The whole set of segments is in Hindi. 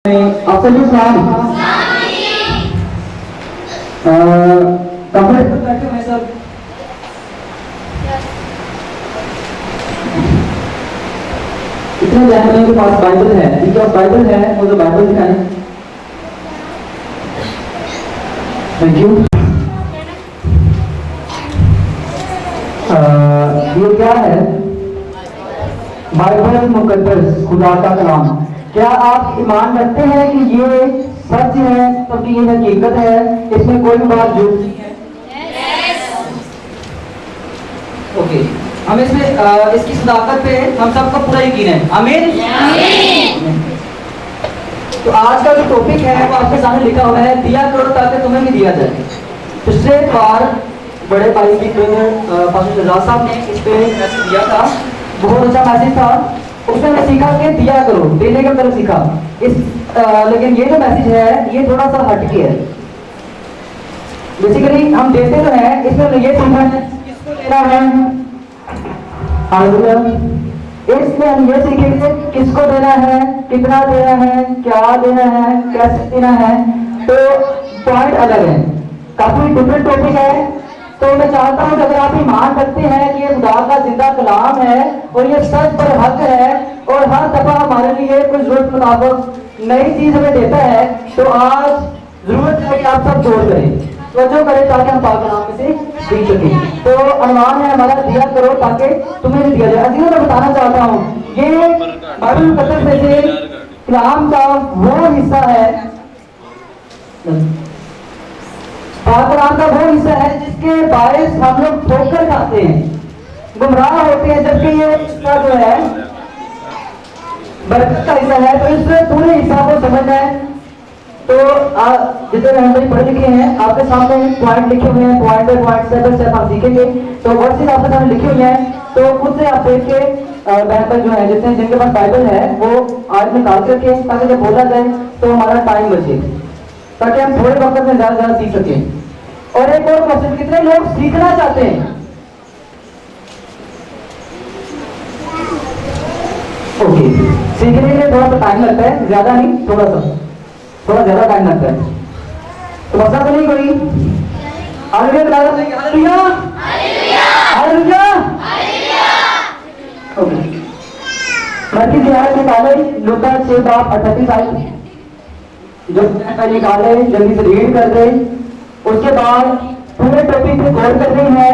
आपसे जो नाम कमरे पर बैठे हुए सब इतने जानवरों के पास बाइबल है, जिनके पास बाइबल है वो जो बाइबल दिखाएं। Thank you. ये क्या है? बाइबल मुकद्दस, खुदा का कलाम। क्या आप ईमान रखते हैं कि ये सच है, क्योंकि ये हकीकत है, इसमें कोई बात झूठ नहीं है? ओके, हम इसमें इसकी सदाकत पे हम सबको पूरा यकीन है। आमीन। तो आज का जो टॉपिक है वो आपके सामने लिखा हुआ है, दिया करो ताकि तुम्हें भी दिया जाए। पिछले बार बड़े भाई की पास्टर रजा साहब ने इस पे मैसेज दिया था, बहुत अच्छा मैसेज था। उसमें हमने सीखा कि दिया करो, देने का तरफ सीखा। लेकिन ये जो मैसेज है ये थोड़ा सा हटके है। बेसिकली हम देते तो हैं, इसमें ये सीखा है किसको देना है। हालेलुया। इसमें हम ये सीखेंगे किसको देना है, कितना देना है, क्या देना है, कैसे देना है। तो पॉइंट अलग है, काफी डिफरेंट टॉपिक है। तो मैं चाहता हूं कि अगर आप ईमान रखते हैं कि ये खुदा का जिंदा कलाम है और ये सच पर हक है और हर दफा हमारे लिए कोई जरूरत मुताबिक नई चीज हमें देता है, तो आज जरूरत है कि आप सब जोड़ करें, तवज्जो करें, ताकि हम पाक कलाम में से सीख सकें। तो अनुमान है हमारा, दिया करो ताकि तुम्हें भी दिया जाए। अजीज, मैं बताना चाहता हूँ ये बाइबल मुकद्दस में से कलाम का वो हिस्सा है, कलाम का वो हिस्सा है जिसके बायस हम लोग ठोकर खाते हैं, गुमराह होते हैं। जबकि ये हिस्सा जो है बरकत का हिस्सा है, तो इस पूरे हिस्सा को समझना है। तो जितने हम लोग पढ़े लिखे हैं, आपके सामने पॉइंट लिखे हुए हैं, point by point, step by step आप सीखेंगे। तो वर्सेस आपके सामने लिखे हुए हैं, तो खुद से आप देख के बाइबल जो है, जितने जिनके पास बाइबल है वो आज निकाल के रखें, ताकि जब बोला जाए तो हमारा टाइम बचे, ताकि हम थोड़े वक्त में ज्यादा ज्यादा सीख सकें। और एक और क्वेश्चन, कितने लोग सीखना चाहते हैं? ओके, सीखने के लिए थोड़ा सा टाइम लगता है, ज्यादा नहीं, थोड़ा ज्यादा टाइम लगता है। तो मसला तो नहीं कोई? Hallelujah, hallelujah, hallelujah. ओके, मरकी की आयत निकाले, लूका 6:38 आयत जो निकाले, जल्दी से रीड कर दे। उसके बाद पूरे टॉपिक पे गौर करनी है,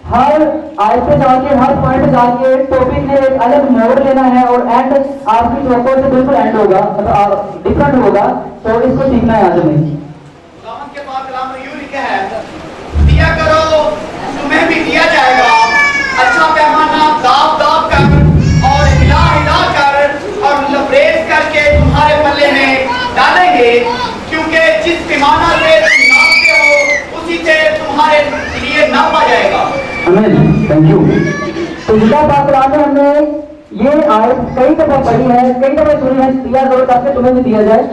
हर आयत पे जाके, हर पॉइंट पे जाके टॉपिक ने एक अलग मोड़ लेना है और एंड आपकी चौकों से बिल्कुल एंड होगा, मतलब डिफरेंट होगा। तो इसको सीखना है आज हमें। के पाक कलाम में यूं लिखा है, दिया करो तुम्हें भी दिया जाएगा, अच्छा पैमाना दाब दाब कर और हिला हिला कर और लबरेज करके तुम्हारे पल्ले में डालेंगे, क्योंकि जिस पैमाना से तुम नापते हो उसी से तुम्हारे लिए नापा जाएगा। आमीन, थैंक यू। तो खुदा पाक कलाम में हमने ये आयत कई दफा पढ़ी है, कई दफा सुनी है, दिया करो ताकि तुम्हें भी दिया जाए।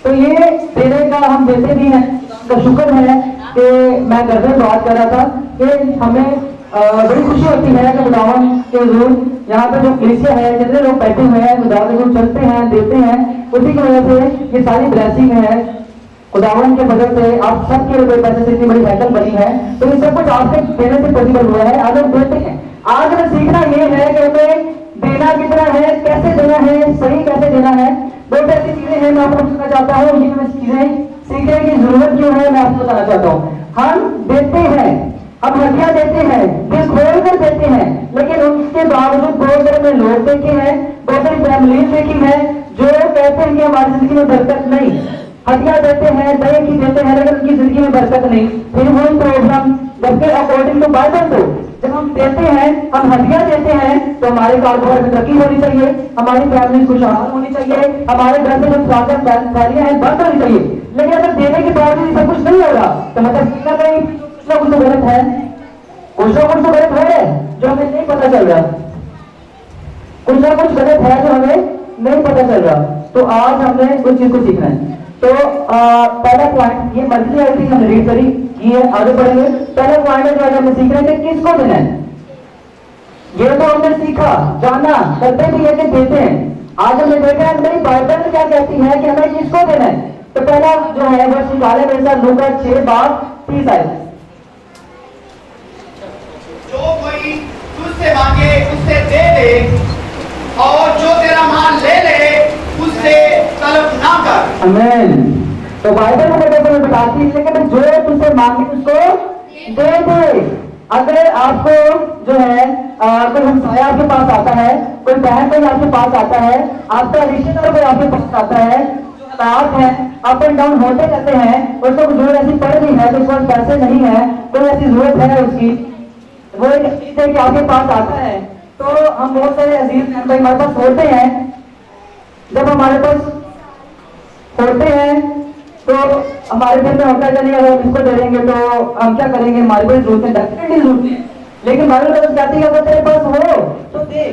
तो ये देने का हम देते भी हैं, तो शुक्र है कि मैं घर में बात कर रहा था कि हमें बड़ी खुशी होती है कि खुदावन के हुजूर यहाँ पे जो कलीसिया है, जितने लोग बैठे हुए हैं, खुदा के हुजूर चलते हैं, देते हैं, उसी की वजह से ये सारी ब्लेसिंग है। खुदावन के वजह से आप सबके रुपए पैसे से इतनी बड़ी हैकल बनी है, तो ये सब कुछ आपसे देने से पॉसिबल हुआ है। आज हम देते हैं। आज हमें सीखना ये है कि हमें देना कितना है, कैसे देना है, सही कैसे देना है। दो ऐसी चीजें हैं मैं आपको बताना चाहता हूँ, ये चीजें सीखने की जरूरत क्यों है मैं आपको बताना चाहता हूँ। हम देते हैं, हम हदिया देते हैं, दिल खोल कर देते हैं, लेकिन उसके बावजूद बहुत सारे में लोग देखे हैं, बहुत सारी फैमिली देखी है जो कहते हैं कि हमारी जिंदगी में बरकत नहीं। हदिया देते हैं, दया की देते हैं, लेकिन उनकी जिंदगी में बरकत नहीं। फिर वही प्रॉब्लम, जबकि अकॉर्डिंग टू बाइबल तो जब हम देते हैं, हम हदिया देते हैं, तो हमारे कारोबार में तरक्की होनी चाहिए, हमारी फैमिली खुशहाल होनी चाहिए, हमारे घर में जो स्वागत फैलियां हैं बंद होनी चाहिए। लेकिन अगर देने के बावजूद सब कुछ नहीं होगा तो मतलब कहीं कुछ ना कुछ तो गलत है, कुछ ना कुछ तो गलत है जो हमें नहीं पता चल रहा, कुछ ना कुछ गलत है जो हमें नहीं पता चल रहा। तो आज हमने उस चीज को सीखना है। तो पहला पॉइंट, ये मर्जी आई थी हमने रीड करी, ये आगे बढ़ेंगे। पहला पॉइंट है जो आज हमने सीख रहे थे, किसको देना है। ये तो हमने सीखा, जाना, करते भी है कि देते हैं। आज हमने देखा है मेरी बाइबल क्या कहती है कि हमें किसको देना है। तो पहला जो है वर्ष निकाले मेरे साथ लूका 6:30 आए। जो कोई तुझसे मांगे उससे दे दे और जो तेरा माल ले ले उससे तलब ना कर। आमीन। तो बाइबल में बताती है कि जो तुझसे मांगे उसको दे दे। अगर आपको जो है कोई हमसाया आपके पास आता है, कोई बहन कोई आपके पास आता है, आपका रिश्तेदार कोई आपके पास आता है, जो हालात है अप एंड डाउन होते रहते हैं, उसको जरूरत ऐसी पड़ रही है तो उसके पास पैसे नहीं है, कोई ऐसी जरूरत है उसकी, वो एक चीज है कि आपके पास आता है, तो हम बहुत सारे अजीज भाई हमारे पास होते हैं। जब हमारे पास होते हैं तो हमारे दिल में होता है चलिए अगर इसको दे देंगे तो हम क्या करेंगे, हमारी कोई जरूरत है, डेफिनेटली जरूरत है। लेकिन बाइबल में कहती है अगर तेरे पास हो तो दे,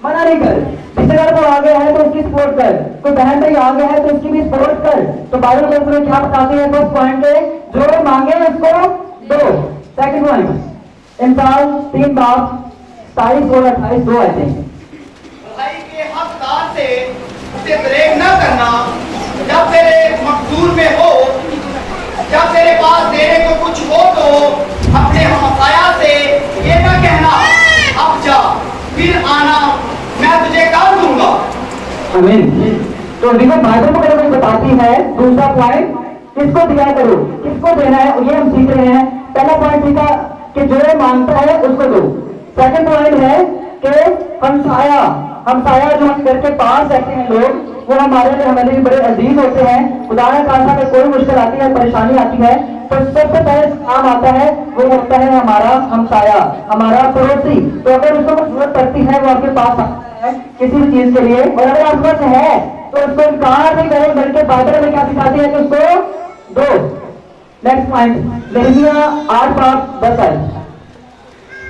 मना नहीं कर। रिश्तेदार को आ गया है तो उसकी सपोर्ट कर, कोई बहन भाई आ गया है तो उसकी भी सपोर्ट कर। तो बाइबल में क्या बताते हैं, फर्स्ट पॉइंट है जो मांगे उसको दो। सेकंड पॉइंट इंसान 3:27 और 28 दो आते हैं। भाई के हकदार से उसे ब्रेक न करना, जब तेरे मकदूर में हो, जब तेरे पास देने को कुछ हो तो अपने हमसाया से ये ना कहना अब जा फिर आना मैं तुझे कल दूंगा। आमीन। तो देखो बाइबल को अगर बताती है दूसरा पॉइंट किसको दिया करो, किसको देना है, ये हम सीख रहे हैं। पहला पॉइंट सीखा कि जो मांगता है उसको दो। सेकंड पॉइंट है कि हमसाया, हमसाया जो हम घर के पास रहते हैं लोग, वो हमारे लिए हमारे लिए बड़े अजीज होते हैं। उदाहरण खासा में कोई मुश्किल आती है, परेशानी आती है तो सबसे पहले काम आता है वो होता है हमारा हमसाया, हमारा पड़ोसी। तो अगर उसको कुछ जरूरत पड़ती है वो आपके पास आता है किसी भी चीज के लिए, और अगर आपके पास है तो उसको इनकार नहीं करें, बल्कि बाइबल में क्या सिखाती है कि उसको दो। नेक्स्ट पॉइंट यिर्मयाह 8:10 है।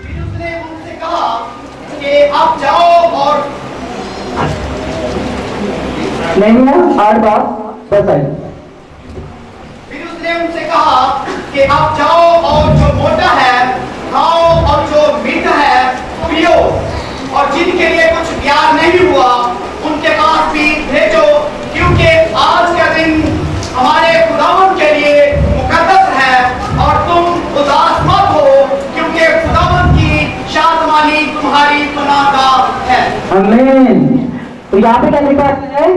फिर उसने उनसे कहा कि अब जाओ और यिर्मयाह 8:10 है। फिर उसने उनसे कहा कि अब जाओ और जो मोटा है खाओ और जो मीठा है पियो, और जिनके लिए कुछ प्यार नहीं हुआ उनके पास भी भेजो, क्योंकि आज का दिन हमारे खुदावन के लिए मुकद्दस है और तुम उदास मत हो, क्योंकि खुदावन की शादमानी तुम्हारी पनाहगाह है। आमीन। तो यहाँ पे क्या लिखा है,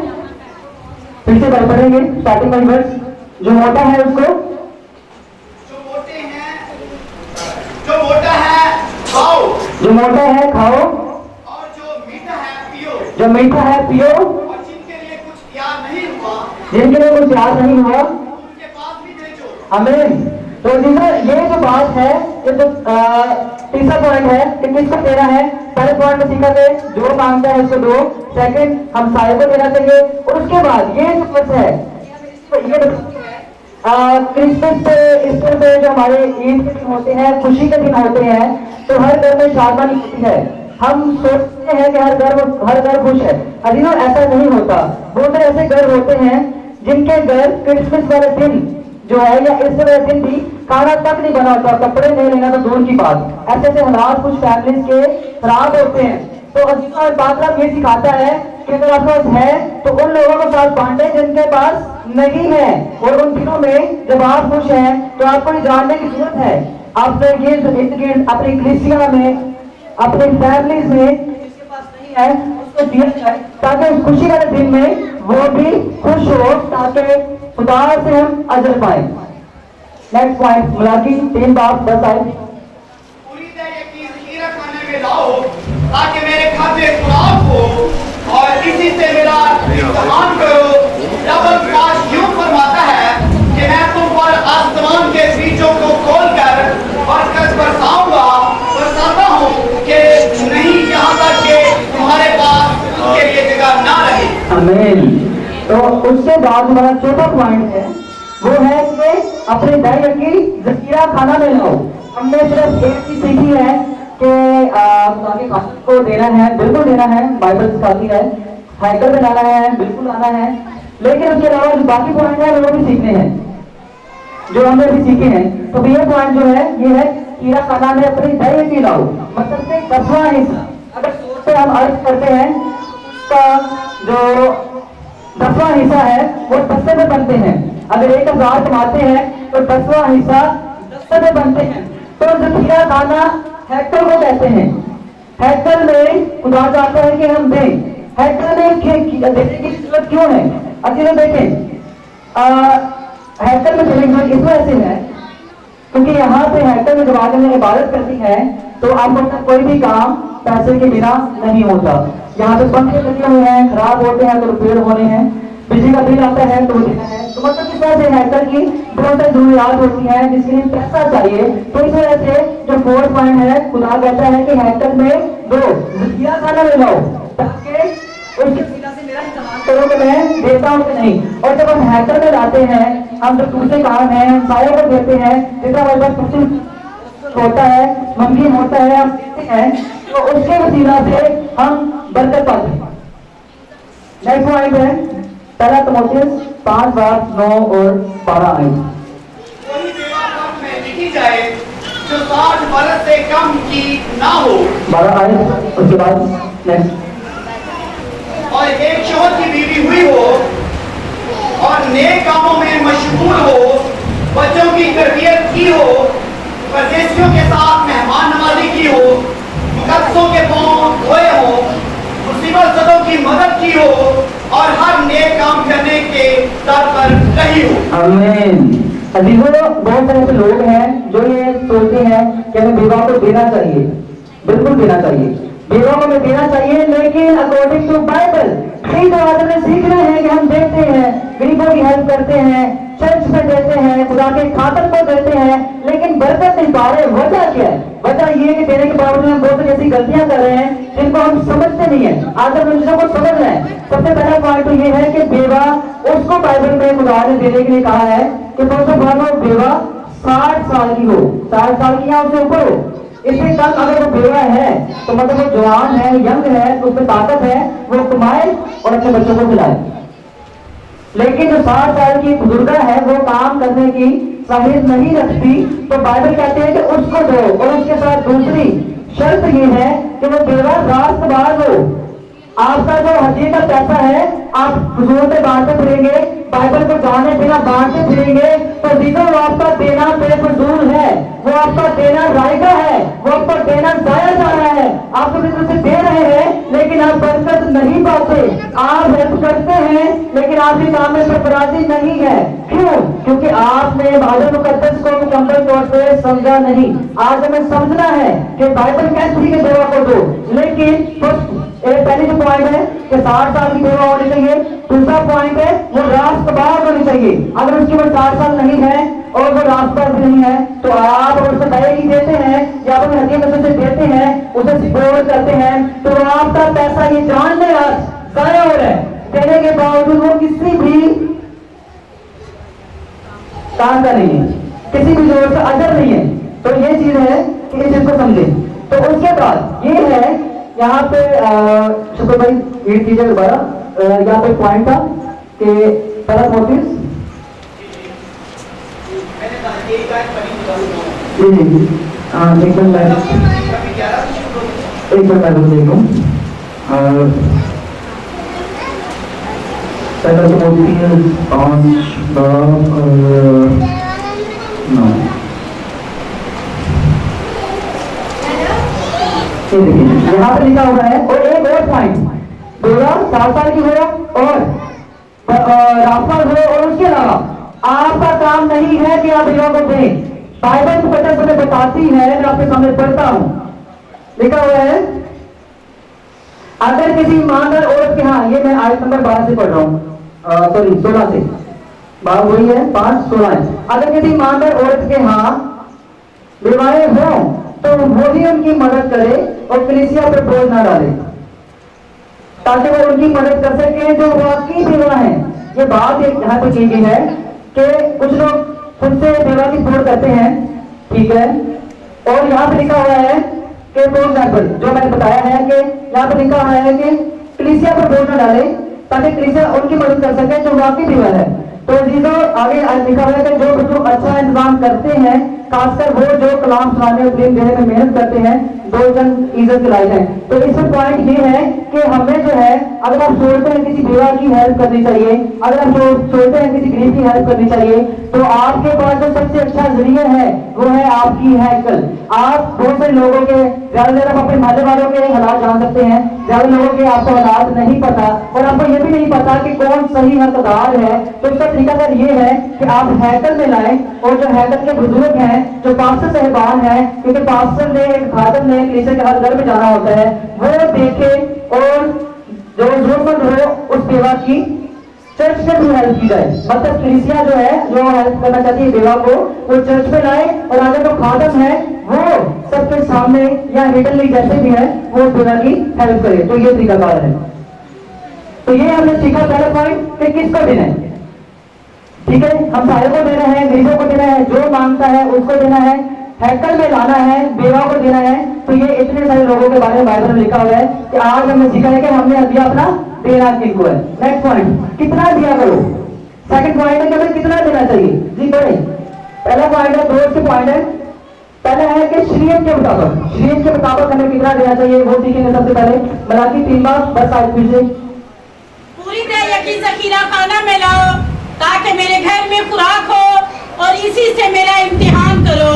फिर से पढ़ेंगे स्टार्टिंग में वर्स। जो मोटा है उसको, जो मोटे हैं, जो मोटा है खाओ, जो मोटा है खाओ, और जो मीठा है पियो, जो मीठा है पियो, और जिनके लिए कुछ प्यार नहीं हुआ जिनके लिए कुछ याद नहीं हुआ उनके पास भी भेजो। आमीन। तो ये जो बात है, ये जो तीसरा पॉइंट है कि किसको देना है। पहले पॉइंट में सीखा कि जो मांगता है उसको दो। सेकंड हमसाये को देना चाहिए, और उसके बाद ये जो बात है ये क्रिसमस पे, ईस्टर पे जो हमारे ईद के दिन होते हैं, खुशी के दिन होते हैं, तो हर घर में शादमानी होती है। हम सोचते हैं कि हर घर खुश है, अजीजों ऐसा नहीं होता। बहुत सारे ऐसे घर होते हैं जिनके घर क्रिसमस वाले दिन जो है या ईस्टर वाले दिन भी खाना तक नहीं बना होता, कपड़े नहीं लेना तो दूर की बात। ऐसे ऐसे हालात कुछ फैमिलीज के खराब होते हैं। तो अजीजों बात ये सिखाता है कि अगर आपके पास है तो उन लोगों के साथ बांटे जिनके पास नहीं है, और उन दिनों में जब आप खुश हैं तो आपको ये जानने की जरूरत है आपने ये अपनी कलीसिया में, अपनी फैमिलीज में जिसके पास नहीं है उसको दिया जाए, ताकि उस खुशी वाले दिन में वो भी खुश हो, ताकि खुदा से हम अजर पाए। नेक्स्ट पॉइंट मलाकी 3:10 आए। पूरी तरह यकीन हीरा खाने में लाओ ताकि मेरे खाते खुराक हो, और इसी से मेरा इम्तिहान करो। रब पास यूं फरमाता है कि मैं तुम पर आसमान के बीजों को खोलकर बरकत बरसाता हूँ कि नहीं, यहाँ तक कि तुम्हारे पास उसके लिए जगह ना रहे। आमीन। तो उसके बाद हमारा चौथा पॉइंट है वो है कि अपने दया की जखीरा खाना में लाओ। हमने सिर्फ एक चीज सीखी है कि ताकि खाना को देना है, बिल्कुल देना है, बाइबल सिखाती है। हैकर में लाना है, बिल्कुल लाना है, लेकिन उसके अलावा जो बाकी पॉइंट है वो भी सीखने हैं, जो हमने भी सीखे हैं। तो ये पॉइंट जो है ये है कीड़ा खाना में अपनी दया की लाओ, मतलब से 10वां हिस्सा। अगर सोच से हम अर्थ करते हैं उसका जो 10वां हिस्सा है वो 10 में बनते हैं। अगर 1000 कमाते हैं तो 10वां हिस्सा 10 में बनते हैं। तो जखीरा खाना हेक्टर को कहते हैं। हेक्टर में खुदा चाहता है कि हम दें। हेक्टर में देने की जरूरत क्यों है? अच्छे देखें, हेक्टर में देने की जरूरत इस वजह से है क्योंकि यहाँ पे हेक्टर में जब आदमी इबादत करती है तो आपको कोई भी काम पैसे के बिना नहीं होता। यहाँ पे पंखे लगे हुए हैं, खराब होते हैं तो रिपेयर होने हैं, बिजली का बिल आता है तो देना है। तो मतलब किस तरह से हैकर की बहुत सारी जरूरियात होती है जिसके लिए पैसा चाहिए। तो इस वजह से जो 4th पॉइंट है, खुदा कहता है कि हैकर में दो जखीरा खाना ले लो ताकि उसके बिना से मेरा इस्तेमाल करो कि मैं देता हूँ कि नहीं। और जब हम हैकर में लाते हैं, हम जो दूसरे काम है हम सारे को देते हैं, जितना हमारे पास कुछ होता है, ममकीन होता है, हम देते हैं तो उसके वसीला से हम बरकत पाते हैं। नेक्स्ट पॉइंट है पहला तिमोथियस 5:9 और 12 आयत। वही बेवा मर्द में लिखी जाए जो 60 बरस से कम की ना हो। 12 आयत उसके बाद नेक्स्ट। और एक शोहर की बीवी हुई हो और नेक कामों में मशगूल हो, बच्चों की तरबियत की हो, परदेशियों के साथ मेहमान नवाजी की हो, मुकद्दसों के पांव धोए हो, मुसीबत ज़दों की मदद की हो और हर नेक काम करने के दर पर रही हो। आमीन। अजीजों, बहुत सारे ऐसे लोग हैं जो ये सोचते हैं कि हमें विवाह को देना चाहिए। बिल्कुल देना चाहिए, विवाह को हमें देना चाहिए, लेकिन अकॉर्डिंग टू बाइबल सही बात में सीखना है कि हम देते हैं, गरीबों की हेल्प करते हैं, चर्च में देते हैं, खुदा के खातर को देते हैं, लेकिन बरकत नहीं पा रहे। वजह क्या है? वजह ये कि देने के बावजूद हम बहुत सारी ऐसी गलतियां कर रहे हैं जिनको हम समझते नहीं है। आज हम इन चीजों को समझ रहे हैं। सबसे पहला पॉइंट तो ये है कि बेवा उसको बाइबल में खुदा ने देने के लिए कहा है कि बेवा 60 साल की हो, 60 साल की या उससे ऊपर हो। इससे कल अगर वो बेवा है तो मतलब वो जवान है, यंग है, तो उसमें ताकत है, वो कमाए और अपने बच्चों को खिलाए। लेकिन जो 60 साल की बुजुर्गा है वो काम करने की साहित्य नहीं रखती, तो बाइबल कहते हैं कि उसको दो। और उसके साथ दूसरी शर्त ये है कि वो बेवा रास्तबाज हो। आपका जो हदी का पैसा है आप फजूल में बांटते फिरेंगे, बाइबल को जाने बिना बांटते फिरेंगे, तो जिधर वो आपका देना बेफजूल है, वो आपका देना रायगा है, वो आपका देना जाया जा रहा है। आप तो किसी से दे रहे हैं लेकिन आप बरकत नहीं पाते। आप हेल्प करते हैं लेकिन आपके काम में सरफराजी नहीं है। क्यों? क्योंकि आपने बाइबल मुकद्दस को मुकम्मल तौर पर समझा नहीं। आज हमें समझना है कि बाइबल कहती है बेवा को दो, लेकिन पहले जो पॉइंट है कि 60 साल की बेवा होनी चाहिए। दूसरा पॉइंट है वो रास्तबाज होनी चाहिए। अगर उसकी उम्र 60 साल नहीं है और वो रास्तबाज नहीं है तो आप उसको दहेज देते हैं या अपने हदिया में से देते हैं, उसे सपोर्ट करते हैं, तो आपका पैसा ये जान ले जाया हो रहा है। देने के बावजूद वो किसी भी काम का नहीं है, किसी भी जोर से अजर नहीं है। तो ये चीज है कि इस चीज को समझे। तो उसके बाद ये है यहाँ पे शुक्र भाई रीड कीजिए दोबारा। यहाँ पे पॉइंट था कि पहला नोटिस जी हाँ एक मिनट मैं देख लूँ। पहला नोटिस 5:9 देखिए यहाँ पे लिखा हुआ है। और एक और पॉइंट, बेवा 60 साल की हो और रास्ता हो, और उसके अलावा आपका काम नहीं है कि आप बेवा को दें। बाइबल मुकद्दस बताती है, मैं आपके सामने पढ़ता हूँ, लिखा हुआ है अगर किसी ईमानदार औरत के, हाँ ये मैं आयत नंबर 12 से पढ़ रहा हूँ, सॉरी 16 से, बात वही है 5:16 है। अगर किसी ईमानदार औरत के हाँ बेवाएं हों तो वो भी उनकी मदद करे और कलीसिया पर बोझ ना डाले, ताकि वो उनकी मदद कर सके जो वाकई बेवा है। ये बात एक यहाँ पे की गई है कि कुछ लोग खुद से बेवा की सपोर्ट करते हैं, ठीक है। और यहाँ पे लिखा हुआ है कि फॉर एग्जाम्पल जो मैंने बताया है कि यहाँ पे लिखा हुआ है कि कलीसिया पर बोझ ना डाले ताकि कलीसिया उनकी मदद कर सके जो वाकई बेवा है। तो जीजो आगे लिखा हुआ है कि जो अच्छा इंतजाम करते हैं, खासकर वो जो कलाम सुनाने और फिल्म देने में मेहनत करते हैं, दो जन इज्जत के लायक हैं। तो इसमें पॉइंट ये है कि हमें जो है, अगर आप सोचते हैं किसी बेवा की हेल्प करनी चाहिए, अगर आप सोचते हैं किसी गरीब की हेल्प करनी चाहिए, तो आपके पास जो सबसे अच्छा जरिया है वो है आपकी हैकल। आप बहुत से लोगों के, ज्यादा देर आप अपने मोहल्ले वालों के हालात जान सकते हैं, ज्यादा लोगों के आपको हालात नहीं पता, और आपको ये भी नहीं पता कि कौन सही हकदार है। तो इसका तरीकाकार ये है कि आप हैकल में लाएं, और जो हैकल के बुजुर्ग हैं, जो पास्टर साहिबान हैं, क्योंकि पास्टर ने, एक खादम ने कलीसिया के हर घर में जाना होता है, वो देखे और जो जरूरतमंद हो उस बेवा की चर्च से भी हेल्प की जाए। मतलब कलीसिया जो है, जो हेल्प करना चाहती है बेवा को, वो चर्च में लाए, और आगे जो खादम है वो सबके सामने या रिटनली जैसे भी है वो बेवा की हेल्प करे। तो ये तरीकाकार है। तो ये हमने सीखा पहला पॉइंट कि किसको देना है। ठीक है, हम सारे को देना है, गरीबों को देना है, जो मांगता है उसको देना है, हैकल में लाना है, बेवा को देना है। तो ये इतने सारे लोगों के बारे में बाइबल में लिखा हुआ है कि आज हमने सीखा है कि हमने दिया अपना देना किनको है। नेक्स्ट पॉइंट, कितना दिया करो। सेकंड पॉइंट है कि हमें कितना देना चाहिए। जी बड़े, पहला पॉइंट है, दो के पॉइंट है। पहला है कि शरीयत के मुताबिक, शरीयत के मुताबिक हमें कितना देना चाहिए वो सीखेंगे। सबसे पहले मलाकी 3 बार, बस आज पीछे पूरी तरह की जखीरा खाना में लाओ ताकि मेरे घर में खुराक हो और इसी से मेरा इम्तिहान करो।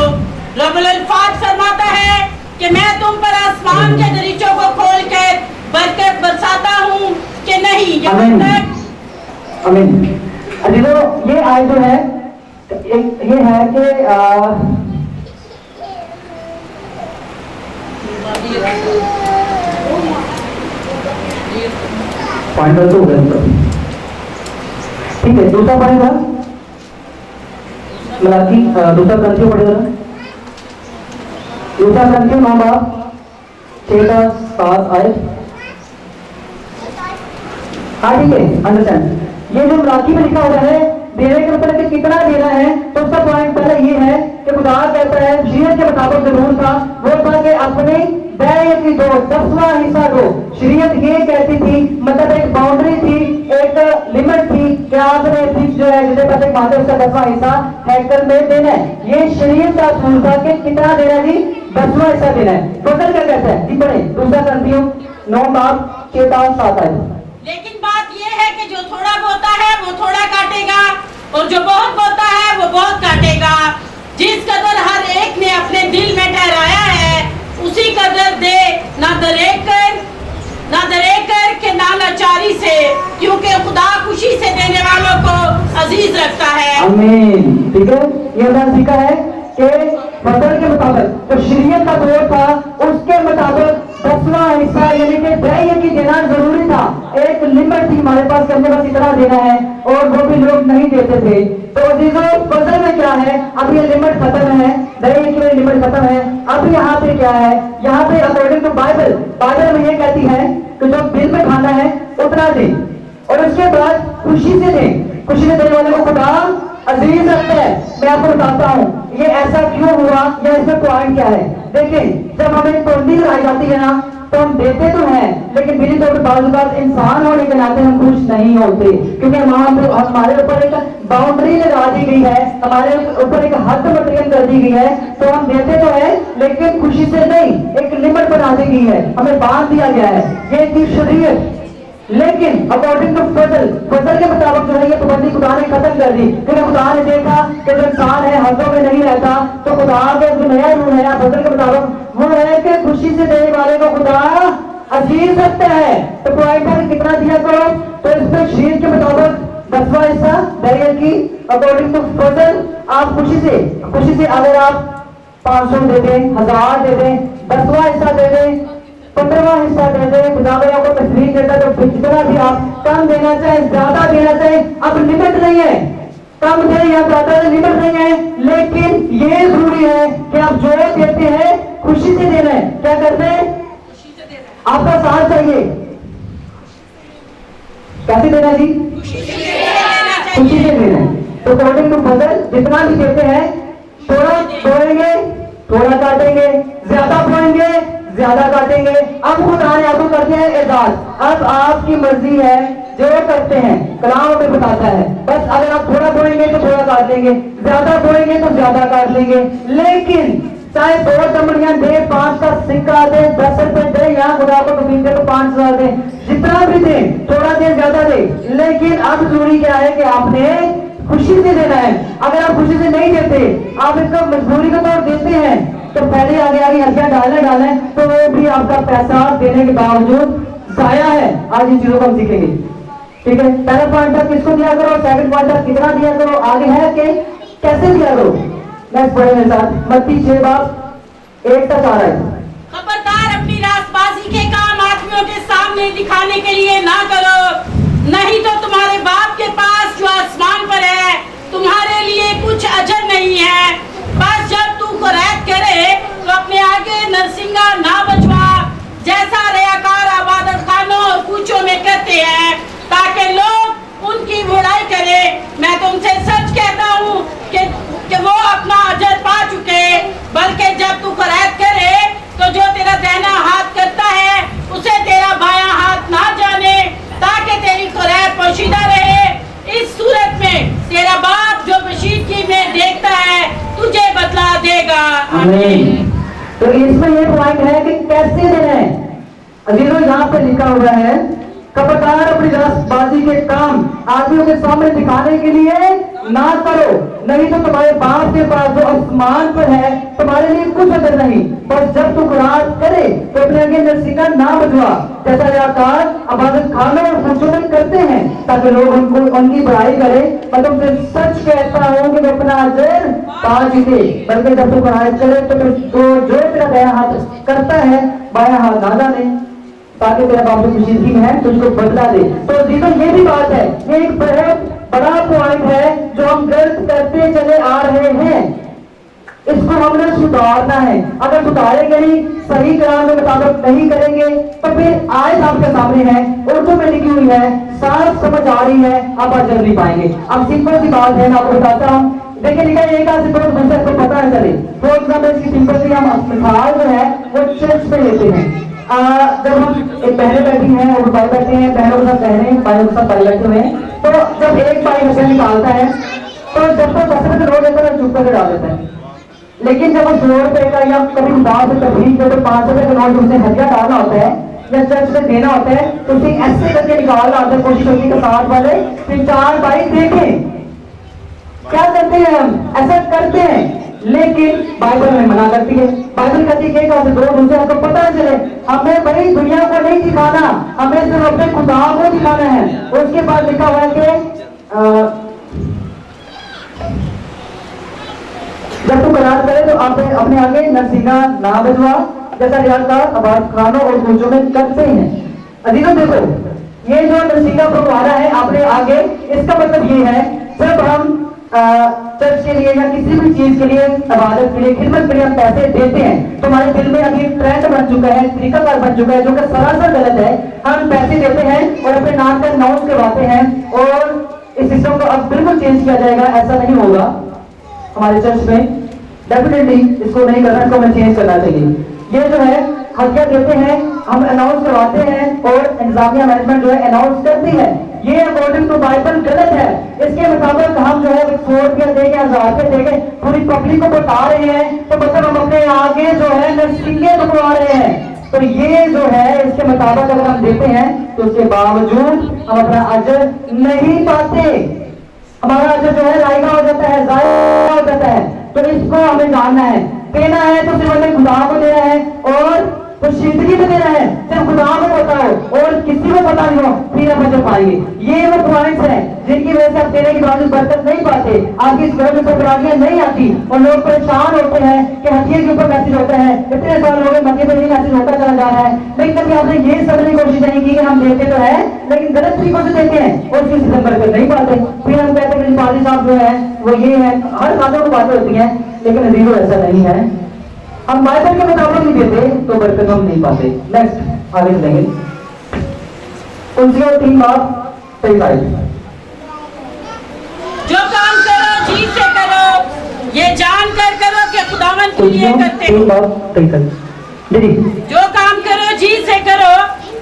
रब्बुल अल्फाज फरमाता है कि मैं तुम पर आसमान के दरीचों को खोल कर बरकत बरसाता हूँ कि नहीं। आमीन। अजीजों, ये आयत जो है ये है कि पॉइंट तो हो गया। ठीक है, दूसरा पढ़ेगा मलाकी, दूसरा ग्रंथियों पढ़ेगा, दूसरा ग्रंथियों 9 बाब 6-7 आए। हाँ ठीक है, अंडरस्टैंड। ये जो मलाकी में लिखा हुआ है देने के ऊपर कि कितना देना है, तो उसका पॉइंट पहले ये है कि खुदा कहता है शरीयत के मुताबिक जरूर था, वो था कि अपने दया की दो 10वां हिस्सा दो। शरीयत ये कहती थी, मतलब एक बाउंड्री थी, एक लिमिट थी कि आपने फिक्स जो है जितने पैसे मांगे उसका 10वां हिस्सा हैकल में देना है। ये शरीयत का असूल था कि कितना देना जी, 10वां हिस्सा देना है। बदल क्या कहता है जी पढ़े, दूसरा ग्रंथियों 9 बाब 6-7 आए। लेकिन बात यह है कि जो थोड़ा बोता है वो थोड़ा काटेगा और जो बहुत बोता है वो बहुत काटेगा। जिस कदर हर एक ने अपने दिल में ठहराया है उसी कदर दे, ना दरेक कर के ना लाचारी से, क्योंकि खुदा खुशी से देने वालों को अजीज रखता है। आमीन। ठीक है, ये हमने सीखा है कि बदल के मुताबिक जो शरीयत का दौर था उसके मुताबिक 10वां हिस्सा यानी कि दया की देना जरूरी था। एक लिमिट थी हमारे पास, हमने बस इतना देना है, और वो भी लोग नहीं देते थे। तो अजीजों, बदल में क्या है, अब ये लिमिट खत्म है, दया की लिमिट खत्म है। अब यहाँ पे क्या है, यहाँ पे अकॉर्डिंग टू बाइबल में ये कहती है कि जो दिल में खाना है उतना दे, और उसके बाद खुशी से दे। खुशी से देने वाले को खुदा अजीज रखता है। मैं आपको बताता हूँ ये ऐसा क्यों हुआ या इसमें पॉइंट क्या है। देखिए, जब हमें तोड़नी लगाई जाती है ना, तो हम देते तो हैं, लेकिन मेरी तौर पर बात इंसान होने के नाते हम खुश नहीं होते, क्योंकि हमारे ऊपर एक बाउंड्री लगा दी गई है, हमारे ऊपर एक हद मुतय्यन कर दी गई है। तो हम देते तो हैं लेकिन खुशी से नहीं, एक लिमिट बना दी गई है, हमें बांध दिया गया है, ये थी शरीयत। लेकिन अकॉर्डिंग टू फजल के मुताबिक जो है ये पाबंदी खुदा ने खत्म कर दी, क्योंकि खुदा ने देखा कि जो इंसान है हदों में नहीं रहता। तो खुदा का जो नया रूल है फजल के मुताबिक वो है कि खुशी से देने वाले को खुदा अजीज रखता है। तो पॉइंट है कितना दिया करो, तो इसमें शरीर के मुताबिक 10वां हिस्सा दया की अकॉर्डिंग टू फजल। आप खुशी से अगर आप 500 दे दें, 1000 दे दें, 10वां हिस्सा दे दें, 15वां हिस्सा दे दे, खुदा में आपको तस्वीर देता है। तो जितना भी आप कम देना चाहे, ज्यादा देना चाहे, अब लिमिट नहीं है, कम दे या ज्यादा दे, लिमिट नहीं है। लेकिन ये जरूरी है कि आप जो देते हैं खुशी से देना है। क्या करते हैं, आपका साथ चाहिए, कैसे देना जी, खुशी से देना है। तो अकॉर्डिंग टू फजल जितना भी देते हैं, थोड़ा बोएंगे थोड़ा काटेंगे, ज्यादा बोएंगे ज्यादा काटेंगे। अब खुदा ने आपको करते हैं एजाज, अब आपकी मर्जी है जो करते हैं, कलाम में बताता है। बस अगर आप थोड़ा बोएंगे तो थोड़ा काट लेंगे, ज्यादा बोएंगे तो ज्यादा काट लेंगे। लेकिन चाहे 2 दमड़ियां दे, 5 का सिक्का दे, 10 रुपए दे, या खुदा को कमीज दे तो 5,000 दे, जितना भी दे, थोड़ा दे ज्यादा दे, लेकिन अब जरूरी क्या है कि आपने खुशी से देना है। अगर आप खुशी से नहीं देते, आप इसको मजबूरी के तौर देते हैं, तो पहले आगे आगे हथियार डाले तो वो भी आपका पैसा देने के बावजूद जाया है। आज इन चीजों को हम सीखेंगे, ठीक है। पहला पॉइंटर किसको दिया करो, सेकंड पॉइंटर कितना दिया करो, आगे है कि कैसे दिया करो। नेक्स्ट पढ़े मेरे साथ, मत्ती 6:1 तक आ रहा है। खबरदार अपनी रासबाजी के काम आदमियों के सामने दिखाने के लिए ना करो, नहीं तो तुम्हारे बाप के पास जो आसमान पर है तुम्हारे लिए कुछ अजर नहीं है। बस जब तू कुरैत करे तो अपने आगे नरसिंगा ना बजवा, जैसा रियाकार इबादत खानों और कूचों में करते हैं, ताकि लोग उनकी बुराई करे। मैं तुमसे सच कहता हूँ कि वो अपना अजर पा चुके। बल्कि जब तू कुरैत करे तो जो तेरा दाहिना हाथ करता है उसे तेरा बायां हाथ ना जाने, ताकि तेरी कुरैत पोशीदा रहे। इस सूरत में तेरा बाप जो बशीदगी में देखता है तुझे बदला देगा। आमीन। तो इसमें ये पॉइंट है कि कैसे देना है। अजीजों, यहाँ पे लिखा हुआ है, खबरदार अपनी रासबाजी के काम आदमियों के सामने दिखाने के लिए ना करो, नहीं तो तुम्हारे बाप के पास जो आसमान पर है तुम्हारे लिए कुछ अदर नहीं। पर जब तू कुरान करे तो अपने आगे नरसिंगा ना बजवा, जैसा रियाकार इबादत खानों और कूचों में करते हैं, ताकि लोग उनको उनकी बुराई करे। मैं तुमसे सच कहता हूँ कि अपना अजर पा चुके। बल्कि जब तू कुरान करे तो जो तेरा दायां हाथ करता है बायां हाथ ना जाने, ताकि तेरा बाप की जिंदगी में है तुझको बदला दे। तो जीवन ये भी बात है, ये एक बड़ा पॉइंट है जो हम गलत करते चले आ रहे हैं। इसको हमने सुधारना है। अगर सुधारेंगे नहीं, सही करार के मुताबिक नहीं करेंगे, तो फिर आयत आपके सामने है, उर्दू में लिखी हुई है, साफ समझ आ रही है, आप अजर नहीं पाएंगे। अब सिंपल सी बात है, मैं आपको बताता हूँ। देखिए लिखा है, एक आदमी को दूसरे को पता है चले। फॉर एग्जाम्पल इसकी सिंपल सी हम मिसाल जो है वो चर्च पे लेते हैं। जब हम एक बहने बैठी हैं और भाई बैठे हैं, बहनों के साथ बहने, भाइयों के साथ भाई बैठे हुए हैं, तो जब एक भाई नशा निकालता है तो जब तक 10 रुपए नोट देता है चुप करके डाल देता है। लेकिन जब वो 100 रुपए का या कभी 10 रुपए कभी तो 5 रुपए का नोट उसे हदिया डालना होता है या चर्च में देना होता है, तो उसे ऐसे करके निकालना होता है, कोशिश होती है साथ वाले 3-4 भाई देखें। क्या करते हैं हम, ऐसा करते हैं, लेकिन बाइबल में मना करती है। बाइबल कहती है कि दो दूसरे को पता चले। हमें भाई दुनिया को नहीं दिखाना, हमें सिर्फ अपने खुदा को दिखाना है। उसके बाद लिखा हुआ है कि जब तू करार करे तो आप अपने आगे नरसिंगा ना बजवा, जैसा रियाकार इबादत खानों और कूचों में करते हैं। अजीजों देखो, ये जो नरसिंगा फुकवारा है आपने आगे, इसका मतलब ये है जब हम चर्च के लिए या किसी भी चीज के लिए, इबादत के लिए, खिदमत के लिए हम पैसे देते हैं, तो हमारे दिल में अभी ट्रेंड बन चुका है, तरीकाकार बन चुका है, जो कि सरासर गलत है। हम पैसे देते हैं और अपने नाम का अनाउंस करवाते हैं, और इस सिस्टम को अब बिल्कुल चेंज किया जाएगा। ऐसा नहीं होगा हमारे चर्च में, डेफिनेटली इसको नहीं करना, इसको हमें चेंज करना चाहिए। ये जो है हदिया देते हैं, हम अनाउंस करवाते हैं और इंतजामिया मैनेजमेंट जो है अनाउंस करती है, ये अकॉर्डिंग टू बाइबल गलत है। इसके मुताबिक हम जो है 100 रुपया देके 1000 रुपये देके पूरी पब्लिक को बता रहे हैं, तो मतलब हम अपने आगे जो है नरसिंगे बटवा रहे हैं। तो ये जो है इसके मुताबिक अगर हम देते हैं तो उसके बावजूद हम अपना अजर नहीं पाते, हमारा अजर जो है रायगा हो जाता है, जाया हो जाता है। तो इसको हमें जानना है, देना है तो सिर्फ हमें खुदा को देना है और तो जिंदगी में देना है, सिर्फ खुदा को पता हो और किसी को पता नहीं हो, फिर आप अजर पाएंगे। ये वो पॉइंट्स हैं जिनकी वजह से आप देने के बावजूद बरकत नहीं पाते, आपकी इस घर में सबरानियां नहीं आती और लोग परेशान होते हैं कि हथिये के ऊपर मैसेज होता है, इतने साल हो गए मध्य में मैसेज होता चला जा रहा है। लेकिन कभी आपने ये समझने की कोशिश नहीं की कि हम देते तो है लेकिन गलत तरीकों से देते हैं और किसी से बरकत नहीं पाते। फिर हम कहते हैं पाली साहब जो है वो ये है, हर बातों को बातें होती हैं, लेकिन जीरो ऐसा नहीं है। हम बाइबल के मुताबिक नहीं देते तो बरकत हम नहीं पाते। नेक्स्ट आगे चलेंगे, उनसे 3:23। जो काम करो जी से करो, ये जानकर करो कि खुदावन के लिए करते हो। जो काम करो जी से करो,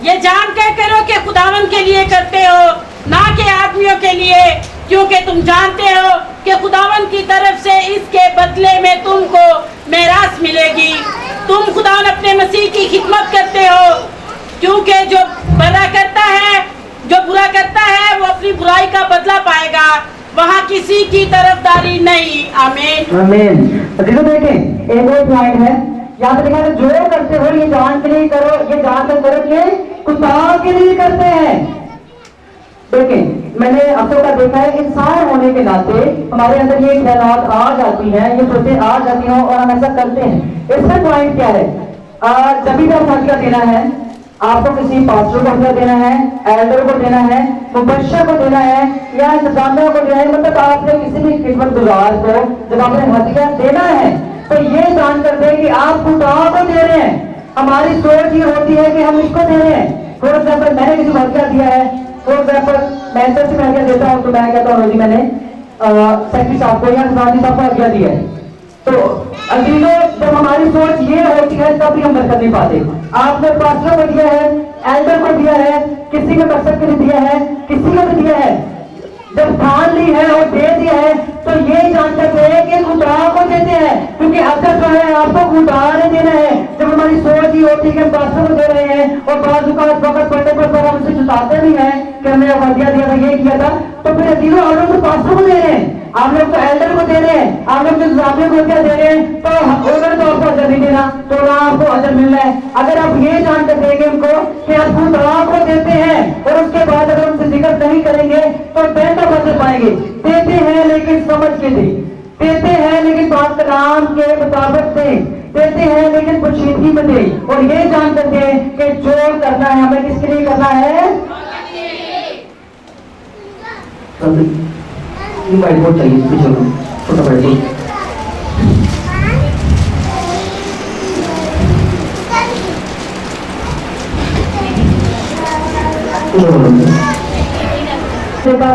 ये जानकर करो कि खुदावन के लिए करते हो, ना कि आदमियों के लिए, क्योंकि तुम जानते हो कि खुदावन की तरफ से इसके बदले में तुमको मेरास मिलेगी। तुम खुदा अपने मसीह की खिदमत करते हो, क्योंकि जो भला करता है, जो बुरा करता है, वो अपनी बुराई का बदला पाएगा। वहाँ किसी की तरफदारी नहीं। आमीन आमीन। देखो देखें, एक और पॉइंट है, यहाँ पे लिखा है जो करते हो ये जान के लिए करो, ये जान कर करो कि खुदा के लिए करते हैं। देखें, मैंने अब तक का देखा है, इंसान होने के नाते हमारे अंदर ये ख्यालात आ जाती हैं, ये सोचें आ जाती हैं और हम ऐसा करते हैं। इसका पॉइंट क्या है? जब भी आप हदिया देना है, आपको किसी पास्टर को हदिया देना है, एल्डर को देना है, मुबश्शिर को देना है या इंतजामिया को देना है, मतलब आपने किसी भी खिदमत गुजार को जब आपने हदिया देना है तो ये जान कर दे कि आप खुदा को दे रहे हैं। हमारी सोच ये होती है कि हम इसको दे रहे हैं। फॉर एग्जाम्पल, मैंने किसी को हदिया दिया है, फॉर एग्जाम्पल मैं चर्च में हदिया देता हूँ तो मैं कहता हूँ जी मैंने सेक्रेटरी साहब को या गांधी साहब को हदिया दिया है। तो अजीजों, जब हमारी सोच ये होती है तब भी हम बरकत नहीं पाते। आपने पास्टर को दिया है, एल्डर को दिया है, किसी के मकसद के लिए दिया है, किसी को भी दिया है, जब ठान ली है और दे दिया है तो ये जान सकते हैं कि खुदा को देते हैं, क्योंकि अक्सर जो है आपको खुदा ने देना है। जब हमारी सोच ये होती है कि हम पास्टर को दे रहे हैं और बाजू का वक्त पढ़ने पर हम उसे जुटाते भी हैं कि हमने हदिया दिया था, ये किया था, तो फिर अजीजों आप लोग तो पास्टर को दे रहे हैं, आप लोग तो एल्डर को दे रहे हैं, आप लोग जो इंतजामिया को हदिया दे रहे हैं, तो उन्होंने तो आपको अजर नहीं देना, तो ना आपको अजर मिल रहा है। अगर आप ये जान कर देंगे उनको कि आप खुदा को देते हैं और उसके बाद अगर उनसे जिक्र नहीं करेंगे तो बेहतर बदल पाएंगे। देते हैं लेकिन समझ के दे, देते हैं लेकिन बात कलाम के मुताबिक दे, देते हैं लेकिन पोशीदगी में दे, और ये जान कर दे कि जो करना है हमें किसके लिए करना है। व्हाइट बोर्ड चाहिए, पीछे छोटा व्हाइट बोर्ड।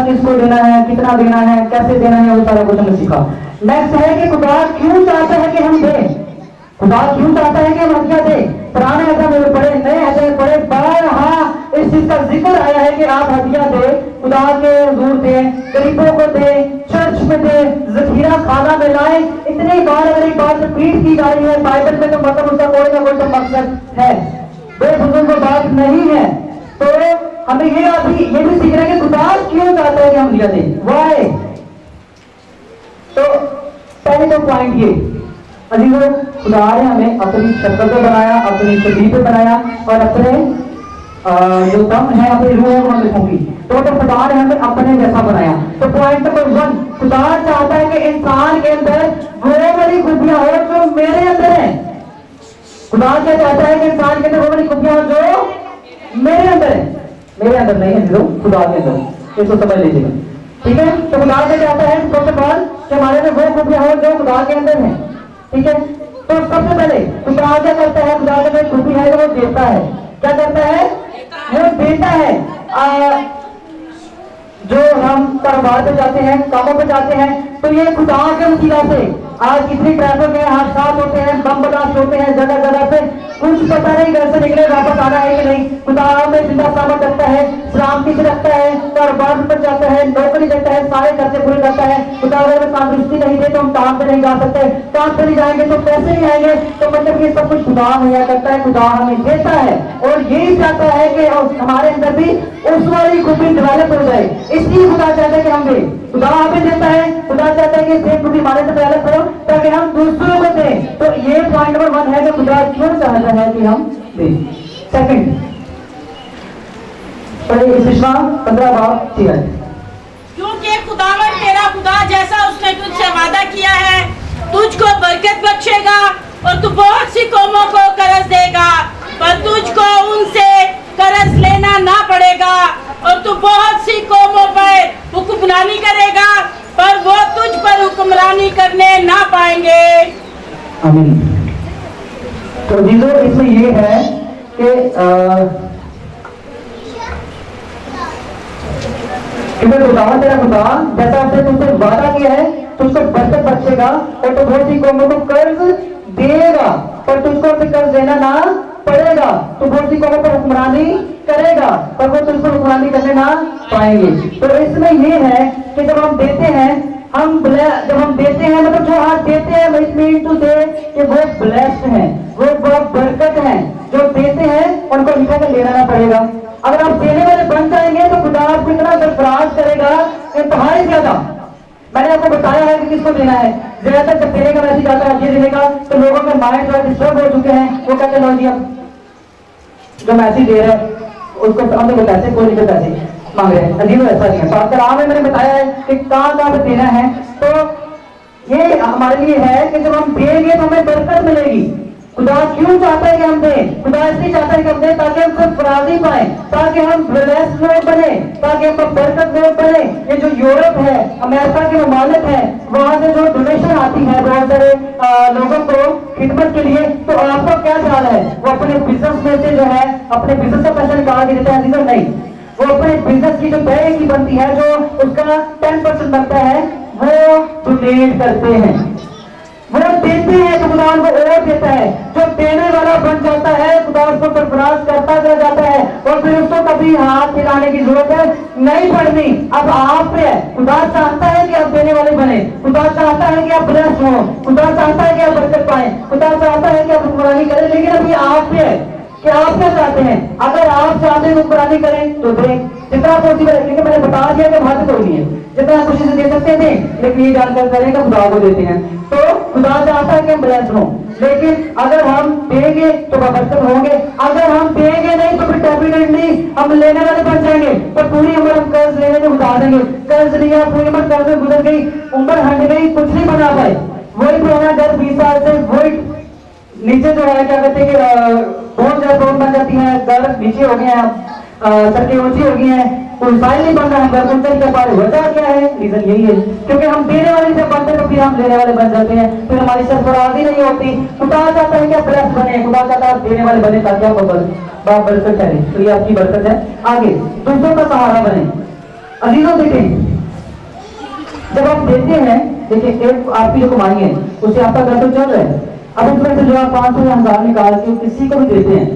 किसको देना है, कितना देना है, कैसे देना है, वो सारा कुछ हमने सीखा। नेक्स्ट है कि खुदा क्यों चाहता है कि हम दें, खुदा क्यों चाहता है कि हम हदिया दें। पुराने अहद में पढ़े, नए अहद में पढ़े, बारहा इस चीज का जिक्र आया है कि आप हदिया दे, खुदा के हुजूर दे, गरीबों को दे, चर्च में दे, जखीरा खाना में लाए। इतनी बार अगर एक बात रिपीट की जा रही है बाइबल में तो मतलब उसका कोई ना कोई तो मकसद है, बेफजूल बात नहीं है। तो हमें ये भी सीख रहे हैं कि खुदा क्यों चाहता है कि हम हदिया दें, वाई। तो पहले तो पॉइंट ये, अजीजों, खुदा ने हमें अपनी शक्ल पे बनाया, अपनी शरीर पे बनाया और अपने जो दम है, अपनी रूह है वो हम लिखूंगी, तो खुदा ने हमें अपने जैसा बनाया। तो पॉइंट नंबर 1, खुदा चाहता है कि इंसान के अंदर वो वाली खूबियां हो जो मेरे अंदर है। खुदा क्या चाहता है कि इंसान के अंदर वो वाली खूबियां हो जो मेरे अंदर है, मेरे अंदर नहीं है जो खुदा के अंदर, इसको समझ लीजिएगा, ठीक है। तो खुदा क्या चाहता है सबसे पहले कि हमारे में वो खूबियां हो जो खुदा के अंदर है, ठीक है। तो सबसे पहले खुदा क्या करता है, खुदा के अंदर खूबी है तो वो देता है। क्या करता है? वो देता है। जो हम कारोबार पे जाते हैं, कामों पे जाते हैं, तो ये खुदा के वसीला से आज कितनी ट्रैफिक है, हादसा होते हैं, बम ब्लास्ट होते हैं जगह जगह पे, कुछ पता नहीं घर से निकले वापस आना है कि नहीं। खुदा में जिंदा सामत रखता है, सलामती से रखता है, कारोबार पर जाता है, नौकरी देता है, सारे खर्चे पूरे करता है। खुदा अगर तंदुरुस्ती नहीं दे तो हम काम पे नहीं जा सकते, काम पे नहीं जाएंगे तो पैसे नहीं आएंगे, तो मतलब ये सब कुछ खुदा मुहैया करता है, खुदा हमें देता है। और यही चाहता है कि हमारे अंदर भी उस वाली खूबी डेवलप हो जाए, इसलिए खुदा चाहता है कि हम दें। खुदा हमें देता है, खुदा चाहता है कि सेम खूबी हमारे अंदर डेवलप करो ताकि हम दूसरों को दें। तो ये पॉइंट नंबर 1 है कि खुदा क्यों चाहता है कि हम दें। सेकंड, पढ़िए इस्तिस्ना 15:6। क्योंकि खुदावन तेरा खुदा जैसा उसने तुझसे वादा किया है, तुझको बरकत बख्शेगा और तू बहुत सी कौमों को कर्ज देगा, पर तुझको उनसे कर्ज लेना ना पड़ेगा, और तू बहुत सी कौमों पर हुक्मरानी करेगा, पर वो तुझ पर हुक्मरानी करने ना पाएंगे। आमीन। तो जीजो इसमें ये है कि क्योंकि खुदा तेरा खुदा जैसा उसने तुमसे वादा किया है, तुझको बरकत बख्शेगा और तो बहुत सी कौमों को कर्ज देगा, पर तुझको उसे कर्ज देना ना पड़ेगा। तो बहुत सी कौमों पर हुक्मरानी करेगा, पर वो तुझको हुक्मरानी करने ना पाएंगे। तो इसमें ये है कि जब हम देते हैं, जब हम देते हैं मतलब जो हाथ देते हैं इट मीन टू से कि वो ब्लेस्ड हैं, वो बहुत बरकत हैं। जो देते हैं उनको उठा कर लेना पड़ेगा। अगर आप देने वाले बन जाएंगे तो खुदा आपको इतना सरफराज करेगा, इंतहाई ज्यादा। मैंने आपको बताया है कि किसको देना है। ज्यादातर जब देने का मैसेज आता है ये देने का, तो लोगों के माइंड जो डिस्टर्ब हो चुके हैं, वो कहते लो जी अब जो मैसेज दे रहा है उसको हम तो पैसे कोई नहीं पैसे मांग रहे हैं। अजीब ऐसा नहीं है। तो कलाम में मैंने बताया है कि कहाँ पे देना है। तो ये हमारे लिए है कि जब हम देंगे तो हमें बरकत मिलेगी। खुदा क्यों चाहता है कि हम दें? खुदा इसलिए चाहता है कि हम दें ताकि हम सरफराजी पाए, ताकि हम ब्लेस्ड लोग बने, ताकि हम बरकत लोग बने। ये जो यूरोप है, अमेरिका के ममालिक है, वहां से जो डोनेशन आती है बहुत सारे लोगों को खिदमत के लिए, तो आपका क्या ख्याल है? वो अपने बिजनेस में से जो है अपने बिजनेस का पैसा निकाल के देते हैं? नहीं, वो अपने बिजनेस की जो व्यय की बनती है, जो उसका 10% बनता है, वो डोनेट करते हैं, वो देते हैं तो खुदा उनको और देता है। जो देने वाला बन जाता है खुदा उसको सरफराज करता चला जाता है, और फिर उसको कभी हाथ हिलाने की जरूरत नहीं पड़नी। अब आप पे है। खुदा चाहता है कि आप देने वाले बने, खुदा चाहता है कि आप ब्लेस्ड हो, खुदा चाहता है कि आप बरकत पाए, खुदा चाहता है कि आप हुक्मरानी करें। लेकिन अभी आप पे है कि आप क्या चाहते हैं। अगर आप चाहते हैं हुक्मरानी करें तो दें जितना पॉसिबल है, क्योंकि मैंने बता दिया कि हद कोई नहीं है, जितना खुशी से दे सकते थे। लेकिन ये जानकर करेंगे खुदा को देते हैं, तो खुदा चाहता है कि हम ब्लेस्ड हों। लेकिन अगर हम देंगे तो बरकत होंगे, अगर हम देंगे नहीं तो फिर डेफिनेटली हम लेने वाले बन जाएंगे। तो पूरी उम्र हम कर्ज लेने में गुजार देंगे। कर्ज लिया, पूरी उम्र कर्ज में गुजर गई, उम्र हट गई, कुछ नहीं बना पाए। वही पुराना घर 20 साल से वही नीचे जो है क्या कहते हैं बहुत ज्यादा प्रॉब्लम बन जाती है। घर नीचे हो गए हैं, सड़कें ऊंची हो गई हैं, कोई फाइल नहीं बन रहा है, घर ऊंचा नहीं पाए। वजह क्या है? रीजन यही है क्योंकि हम देने वाले से बनते तो फिर हम लेने वाले बन जाते हैं, फिर हमारी सरफराजी नहीं होती। खुदा चाहता है कि आप ब्लेस्ड बने, खुदा चाहता है देने वाले बने ताकि आप बरकत ठहरे। तो ये आपकी बरकत है। आगे दूसरों का सहारा बने। अजीजों देखें, जब आप देते हैं, देखिए एक आपकी जो कमाई है उससे आपका घर तो चल रहा है। अब उसमें से जो आप 500 या 1000 निकाल के किसी को भी देते हैं,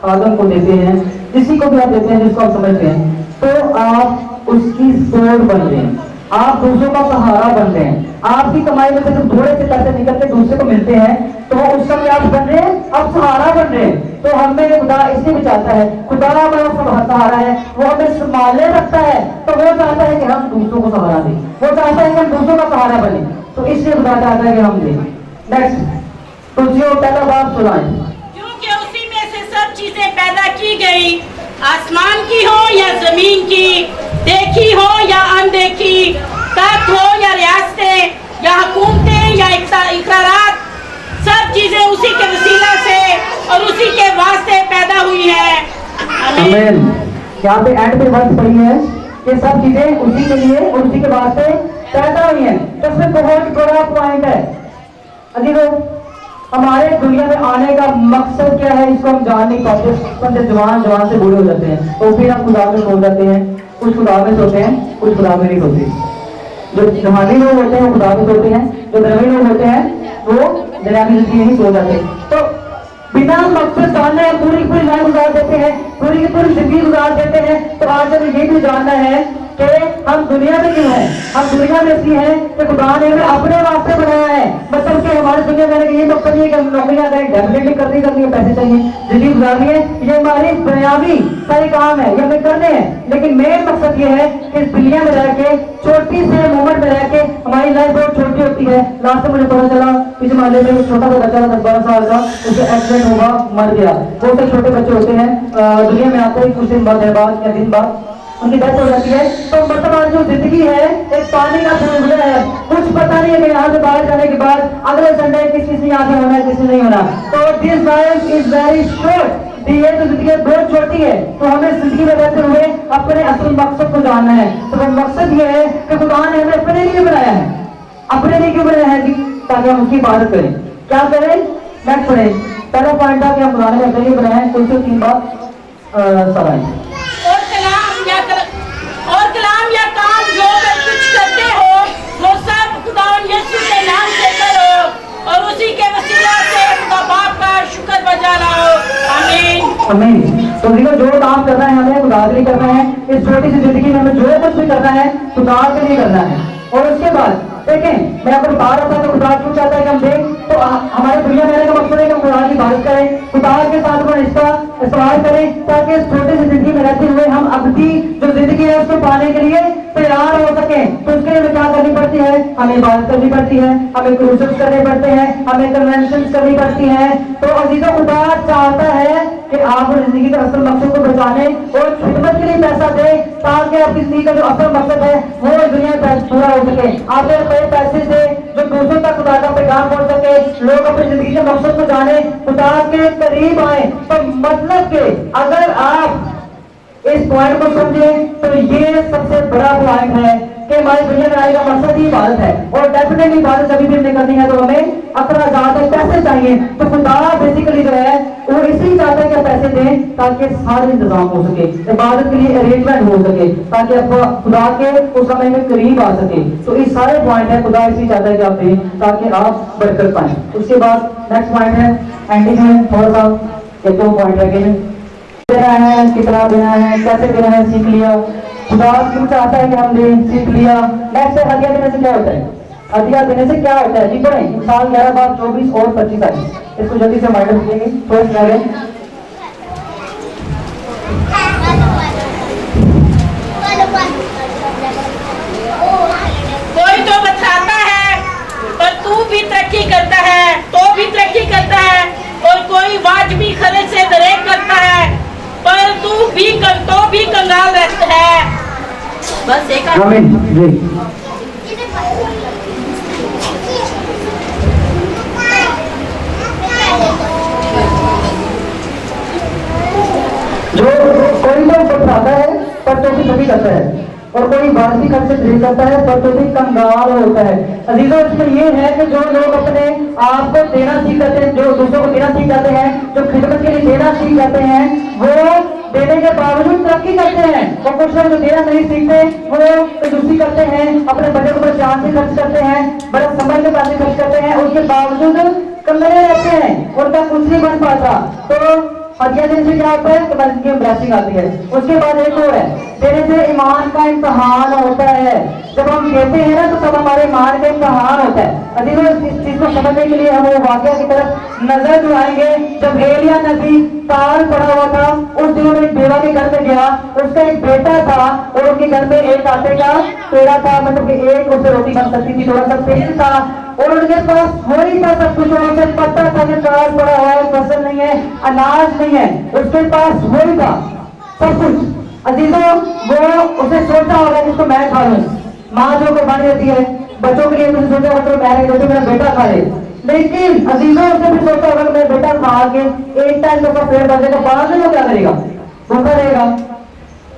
खादम को देते हैं, किसी को भी आप देते हैं जिसको आप समझते हैं, तो आप उसकी सोच बन रहे हैं, आप दूसरों का सहारा बन रहे हैं। आपकी कमाई में से जब थोड़े से पैसे निकल के दूसरे को मिलते हैं तो उस समय आप बन रहे हैं, आप सहारा बन रहे हैं। तो हमें खुदा इसलिए भी चाहता है, खुदा हमारा सहारा है, वो हमें संभाले रखता है। तो वो चाहता है कि हम दूसरों को सहारा दें, वो चाहता है कि हम दूसरों का सहारा बने। तो इसलिए खुदा चाहता है कि हम दें। नेक्स्ट तुझे पहला बात सुनाए, क्योंकि उसी में से सब चीजें पैदा की गई, आसमान की हो या जमीन की, देखी हो या अनदेखी, तख्त हो या रियासतें या हुकूमतें या इकरारात, सब चीजें उसी के वसीला से और उसी के वास्ते पैदा हुई है। आमीन। यहाँ पे एंड पे वर्ड पड़ी है कि सब चीजें उसी के लिए और उसी के वास्ते पैदा हुई हैं। तो इसमें बहुत बड़ा पॉइंट है। अजीबो, हमारे दुनिया में आने का मकसद क्या है इसको हम जान नहीं पाते। बंदे जवान से बूढ़े हो जाते हैं, तो फिर हम खुदा में सो जाते हैं। कुछ खुदा में सोते हैं, कुछ खुदा में नहीं सोते। जो जवानी लोग होते हैं वो खुदा में सोते हैं, जो धर्मी लोग होते हैं वो दुनियावी जिंदगी नहीं सो जाते। तो बिना मकसद जाने पूरी पूरी लाइफ गुजार देते हैं, पूरी की पूरी जिंदगी गुजार देते हैं। तो आज हमें ये भी जानना है कि हम दुनिया में क्यों हैं। हम दुनिया में इसलिए हैं कि खुदा ने हमें अपने वास्ते बनाया है। मतलब कि हमारे दुनिया में ये मकसद नहीं है कि हम नौकरियां करें, डेफिनेटली करनी है, पैसे चाहिए, जिंदगी गुजारनी है, ये हमारी बुनियादी सारे काम है, ये हमें करने हैं। लेकिन मेन मकसद ये है कि इस दुनिया में रह के, छोटी से मोमेंट में रह के, हमारी लाइफ बहुत छोटी होती है। लास्ट में मुझे पता चला इस मोहल्ले में छोटा सा बच्चा 10-12 साल का, उसे एक्सीडेंट हुआ, मर गया। बहुत से छोटे बच्चे होते हैं दुनिया में आते ही कुछ दिन बाद या दिन बाद उनकी डेथ हो जाती है। तो वर्तमान जो जिंदगी है एक पानी का बुलबुला है, कुछ पता नहीं है कि यहाँ से बाहर जाने के बाद अगले संडे किस यहाँ से होना है, किस नहीं होना। तो this life is very short. ये तो जिंदगी बहुत छोटी है। तो हमें जिंदगी में रहते हुए अपने असल मकसद को जानना है। तो वो मकसद ये है कि खुदा ने हमें अपने लिए बनाया है। अपने लिए क्यों बनाया है जी? ताकि हम उसकी इबादत करें। क्या करें? नेक्स्ट पढ़ें। पहला पॉइंट था कि हम खुदा ने अपने लिए बनाया है। कुछ 3 बात सराय और कलाम या काम जो कुछ करते हो वो सब खुदा यीशु के नाम से करो और उसी के वसीला से खुदा बाप का शुक्र बजा लाओ। आमीन। आमीन। तो देखो जो काम करना है हमें खुदा के लिए करना है। इस छोटी सी जिंदगी में हमें जो कुछ भी करना है खुदा के लिए करना है। और उसके बाद देखें मैं आपको बता रहा था कि खुदा क्यों चाहता है कि हम दें, तो हमारे दुनिया में रहने का मकसद है कि हम खुदा की इबादत करें, खुदा के साथ अपना रिश्ता इस्तेमाल करें, ताकि इस छोटे सी जिंदगी में रहते हुए हम अबदी जो जिंदगी है उसको पाने के लिए तैयार हो सके। तो उसके लिए क्या करनी पड़ती है, हमें इबादत करनी पड़ती है, हमें क्रूसेस करने पड़ते हैं, हमें कन्वेंशन करनी पड़ती है। तो अजीजों खुदा चाहता है कि आप जिंदगी के असल मकसद को बचाने और खिदमत के लिए पैसा दे, ताकि आपकी जिंदगी का जो असल मकसद है वो दुनिया में पूरा हो सके। आपने कई पैसे से जो दूसरों तक खुदा का पैगाम पहुंच सके, लोग अपनी जिंदगी के मकसद को जाने, खुदा के करीब आए। तो मतलब कि अगर आप इस पॉइंट को समझे तो ये सबसे बड़ा पॉइंट है कि हमारी दुनिया में आने का मकसद ही इबादत है। और डेफिनेटली इबादत जब भी हमने करनी है तो हमें अखराजात है, पैसे चाहिए। तो खुदा बेसिकली जो है वो इसलिए चाहता है कि पैसे दें ताकि सारे इंतजाम हो सके, इबादत के लिए अरेंजमेंट हो सके, ताकि आप खुदा के उस समय में करीब आ सके। तो इस सारे पॉइंट है खुदा इसलिए चाहता है कि आप दें ताकि आप बरकत पाएं। उसके बाद नेक्स्ट पॉइंट है एंडिंग में थोड़ा सा एक दो पॉइंट रह गए हैं, देना है, कितना देना है, कैसे देना है, सीख लिया। खुदा क्यों चाहता है कि हम दें, सीख लिया। नेक्स्ट है हदिया देने से क्या होता है, हदिया देने से क्या होता है जी पढ़े इंसान 11 बार 24 और 25 आई, इसको जल्दी से माइंड रखेंगे फर्स्ट रह गए। कोई तो बताता है पर तू भी तरक्की करता है तो भी तरक्की करता है, और कोई वाजबी खर्च से दरेक करता है पर तू भी तो भी कंगाल रहता है। बस एक आमीन जी। जो कोई तो बताता है पर तो भी कभी करता है, और कोई वाजबी खर्च से दरेक करता है पर तो भी कंगाल होता है। अजीजों इसमें ये है कि जो लोग अपने आप को देना सीख जाते हैं, जो दूसरों को देना सीख जाते हैं, जो खिदमत के लिए देना सीख जाते हैं, वो देने के बावजूद तरक्की करते हैं। और कुछ लोग जो देना नहीं सीखते वो कंजूसी करते हैं, अपने बजट पर जान से खर्च करते हैं, बड़े समझ के पैसे खर्च करते हैं, उसके बावजूद कंगाले रहते हैं, उनका कुछ नहीं बन पाता। तो हदिया देने से क्या होता है कि ब्लेसिंग आती है। उसके बाद एक और है, देने से ईमान का इम्तहान होता है। जब हम देते हैं ना तो तब हमारे ईमान का इम्तहान होता है। अजीजों इस चीज को समझने के लिए हम वो वाकया की तरफ नजर जुड़ाएंगे। जब एलिया नबी तार पड़ा हुआ था, उस दिनों में एक बेवा के घर में गया, उसका एक बेटा था और उनके घर में एक आटे का पेड़ा था, मतलब कि एक उससे रोटी बन सकती थी, थोड़ा सा तेल था और उनके पास वही था सब कुछ। और उसे पता था कि तार पड़ा हुआ है, फसल नहीं है, अनाज नहीं है, उसके पास वही था सब कुछ। अजीजों वो उसे सोचा होगा कि इसको मैं खा लूं, माँ जो कुर्बानी देती है बच्चों के लिए, मुझे सोचा होगा तो मैं रोटी मेरा बेटा खा ले। लेकिन अजीजों उसने भी सोचा होगा कि मेरा बेटा खा के एक टाइम तो पेट भर देगा, बाद में वो क्या करेगा, भूखा रहेगा।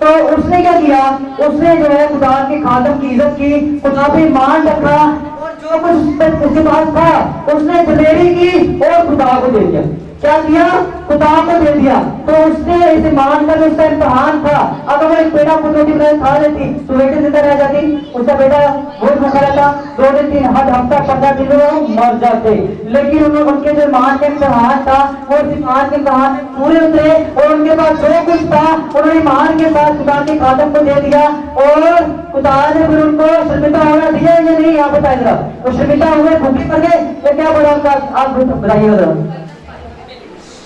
तो उसने क्या किया, उसने जो है खुदा के खादम की इज्जत की, खुदा पे ईमान रखा और जो कुछ उसके पास था उसने दिलेरी की और खुदा को दे दिया। क्या किया, खुदा को दे दिया। तो उसने इस ईमान का जो उसका इम्तहान था, अगर वो एक पेड़ा खुद रोटी बनाए खा लेती तो बेटे जिंदा रह जाती, उसका बेटा बहुत भूखा रहता, 2 दिन 3 हफ्ता 15 दिन मर जाते। लेकिन उनके जो ईमान का इम्तहान था वो इस ईमान के इम्तहान पूरे उतरे और उनके पास जो कुछ था उन्होंने ईमान के साथ खुदा के खादम को दे दिया। और खुदा ने फिर उनको शर्मिंदा होना दिया या नहीं, आप बताइए जरा। तो शर्मिंदा हुए, भूखे मर गए, तो क्या बोला उनका, आप बताइएगा जरा,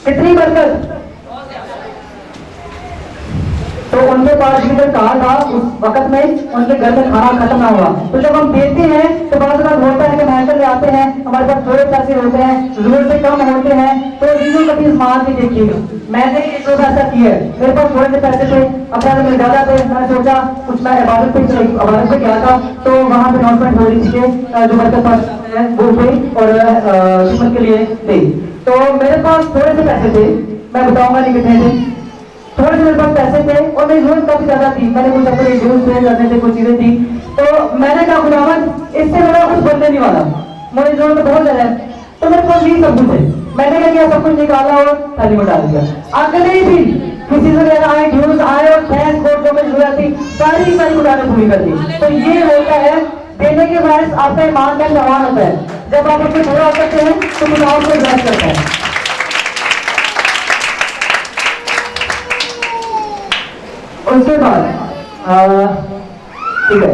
कितनी बरकत। तो उनके पास भी जब कहा था उस वक्त में उनके घर में खाना खत्म ना हुआ। तो जब हम देते हैं तो बाद में होता है कि महंगे आते हैं, हमारे पास थोड़े पैसे होते हैं, जरूरत से कम होते हैं, तो चीजों कभी मान भी देखिएगा। मैंने एक रोज ऐसा किया है, मेरे पास थोड़े से पैसे थे, अपना मेरे ज्यादा थे, मैंने सोचा कुछ मैं इबादत पे गया था, तो वहां पे अनाउंसमेंट हो रही थी कि जो बरकत पास है वो पे और खिदमत के लिए दे। तो मेरे पास थोड़े से पैसे थे, मैं बताऊंगा नहीं कितने थे, थोड़े से मेरे पास पैसे थे और मेरी जरूरत काफी ज्यादा थी, मैंने कुछ अपने यूज पे करने थे, कुछ चीजें थी। तो मैंने कहा खुदावंद इससे मेरा कुछ बनने नहीं वाला, मुझे जरूरत बहुत ज्यादा है, तो मेरे पास यही सब कुछ है। मैंने क्या किया, सब कुछ निकाला और थाली में डाल दिया। अगले ही दिन किसी से मेरा आए ड्यूज आए और फैंस कोर्ट जो मेरी जरूरत थी सारी खुदा ने पूरी कर दी। तो ये होता है देने के बाद आपका ईमान का सवाल होता है। जब आप अपने पूरा करते हैं तो खुदा आपको ब्लेस करता है। उसके बाद ठीक है,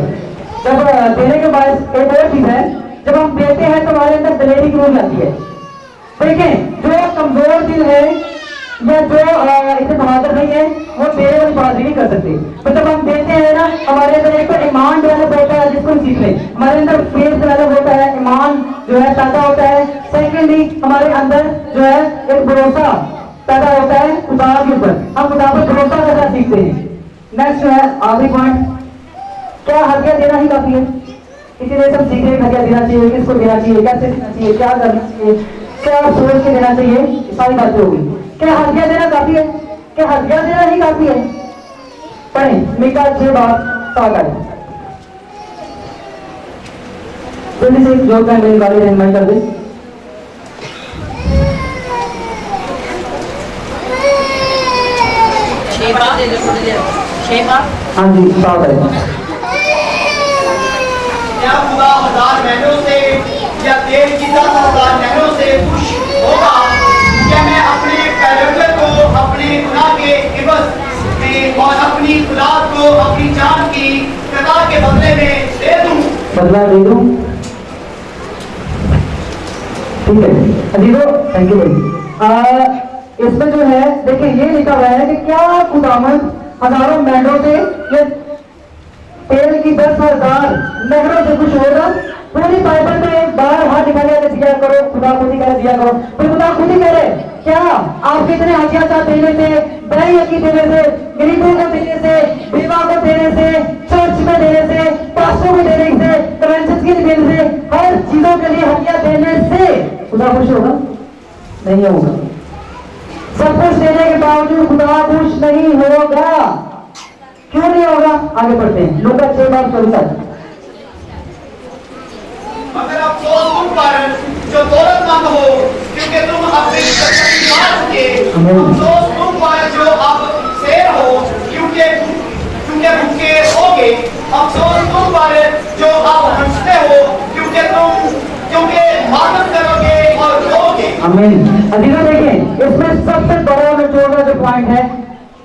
जब देने के बाद एक और चीज है, जब हम देते हैं तो हमारे अंदर दलेरी की रूह आती है। देखें, जो कमजोर दिल है या जो इतने बहादुर नहीं है, वो देने वाली बहादुरी नहीं कर सकते। तो जब हम देते हैं ना, हमारे अंदर एक तो ईमान डेवलप होता है, जिसको हम सीख लें। हमारे अंदर फेथ डेवलप होता है, ईमान जो है पैदा होता है। सेकेंडली, हमारे अंदर जो है एक भरोसा पैदा होता है खुदा के ऊपर, हम खुदा पर भरोसा करना सीखते हैं। नेक्स्ट जो है आखिरी पॉइंट, क्या हदिया देना ही काफी है? इसी वजह से हम सीख रहे हैं हदिया देना चाहिए, किसको देना चाहिए, कैसे देना चाहिए, क्या करना चाहिए, क्या सोच के देना चाहिए, सारी बातें होगी। क्या हदिया देना काफी है? क्या हदिया देना ही काफी है? पढ़ें मीका 6:7 जल्दी से जो का मेरे बारे में रिमाइंड कर दे। हाँ जी, साफ है। क्या खुदा 1000 महीनों से या तेल की 10,000 नहरों से खुश होगा? क्या मैं अपने पैगंबर को अपने गुनाह के इवज में और अपनी खुदात को अपनी जान की कदा के बदले में दे दूं? बदला दे दूं? ठीक है अजीजो, थैंक यू भाई। इसमें जो है देखिए ये लिखा हुआ है कि क्या खुदावंद हजारों मेंढरों से ये तेल की 10,000 नहरों से कुछ होगा? पूरी बाइबल में एक बार हाथ दिखा दिया करो, खुदा खुद ही कह दिया करो, फिर खुदा खुद ही कह रहे क्या आप कितने हथियार देने से, बहन देने से, गरीबों को देने से, विवाह को देने से, चर्च में देने से, पास्टों को देने से, कन्वेंशन के देने से, हर चीजों के लिए हथियार देने से खुदा खुश होगा? नहीं होगा। सब कुछ देने के बावजूद खुदा खुश नहीं होगा। क्यों नहीं होगा? आगे बढ़ते हैं, लूका 6:24। मगर अफसोस तुम पर जो दौलतमंद हो, क्योंकि तुम अपने सच्चाई पा चुके। अफसोस तुम पर जो अब शेर हो, क्योंकि भूखे होगे। अफसोस तुम पर जो अब हंसते हो, क्योंकि मातम करोगे और रोगे। आमीन। अजीजों देखिए, इसमें सबसे बड़ा निचोड़ का जो पॉइंट है,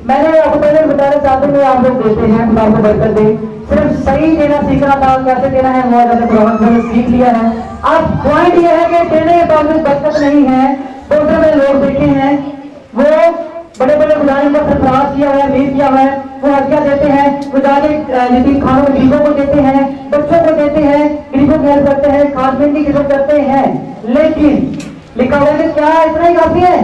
मैंने आपको पहले बताना चाहते हैं, आप लोग देते हैं, खुदा को बरकत दे। सिर्फ सही देना सीखना था, कैसे देना है वो मैंने सीख लिया है। अब पॉइंट ये है कि देने के बावजूद बरकत नहीं है। दूसरे में लोग देखे हैं, वो बड़े बड़े खुदाने पर सरफराज किया हुआ है, मीर किया हुआ है, वो हदिया देते हैं, खुदा के यतीम खानों में गरीबों को देते हैं, बच्चों को देते हैं, गरीबों की हेल्प करते हैं, खाद पीने की हेल्प करते हैं। लेकिन लिखा हुआ है कि क्या इतना ही काफी है?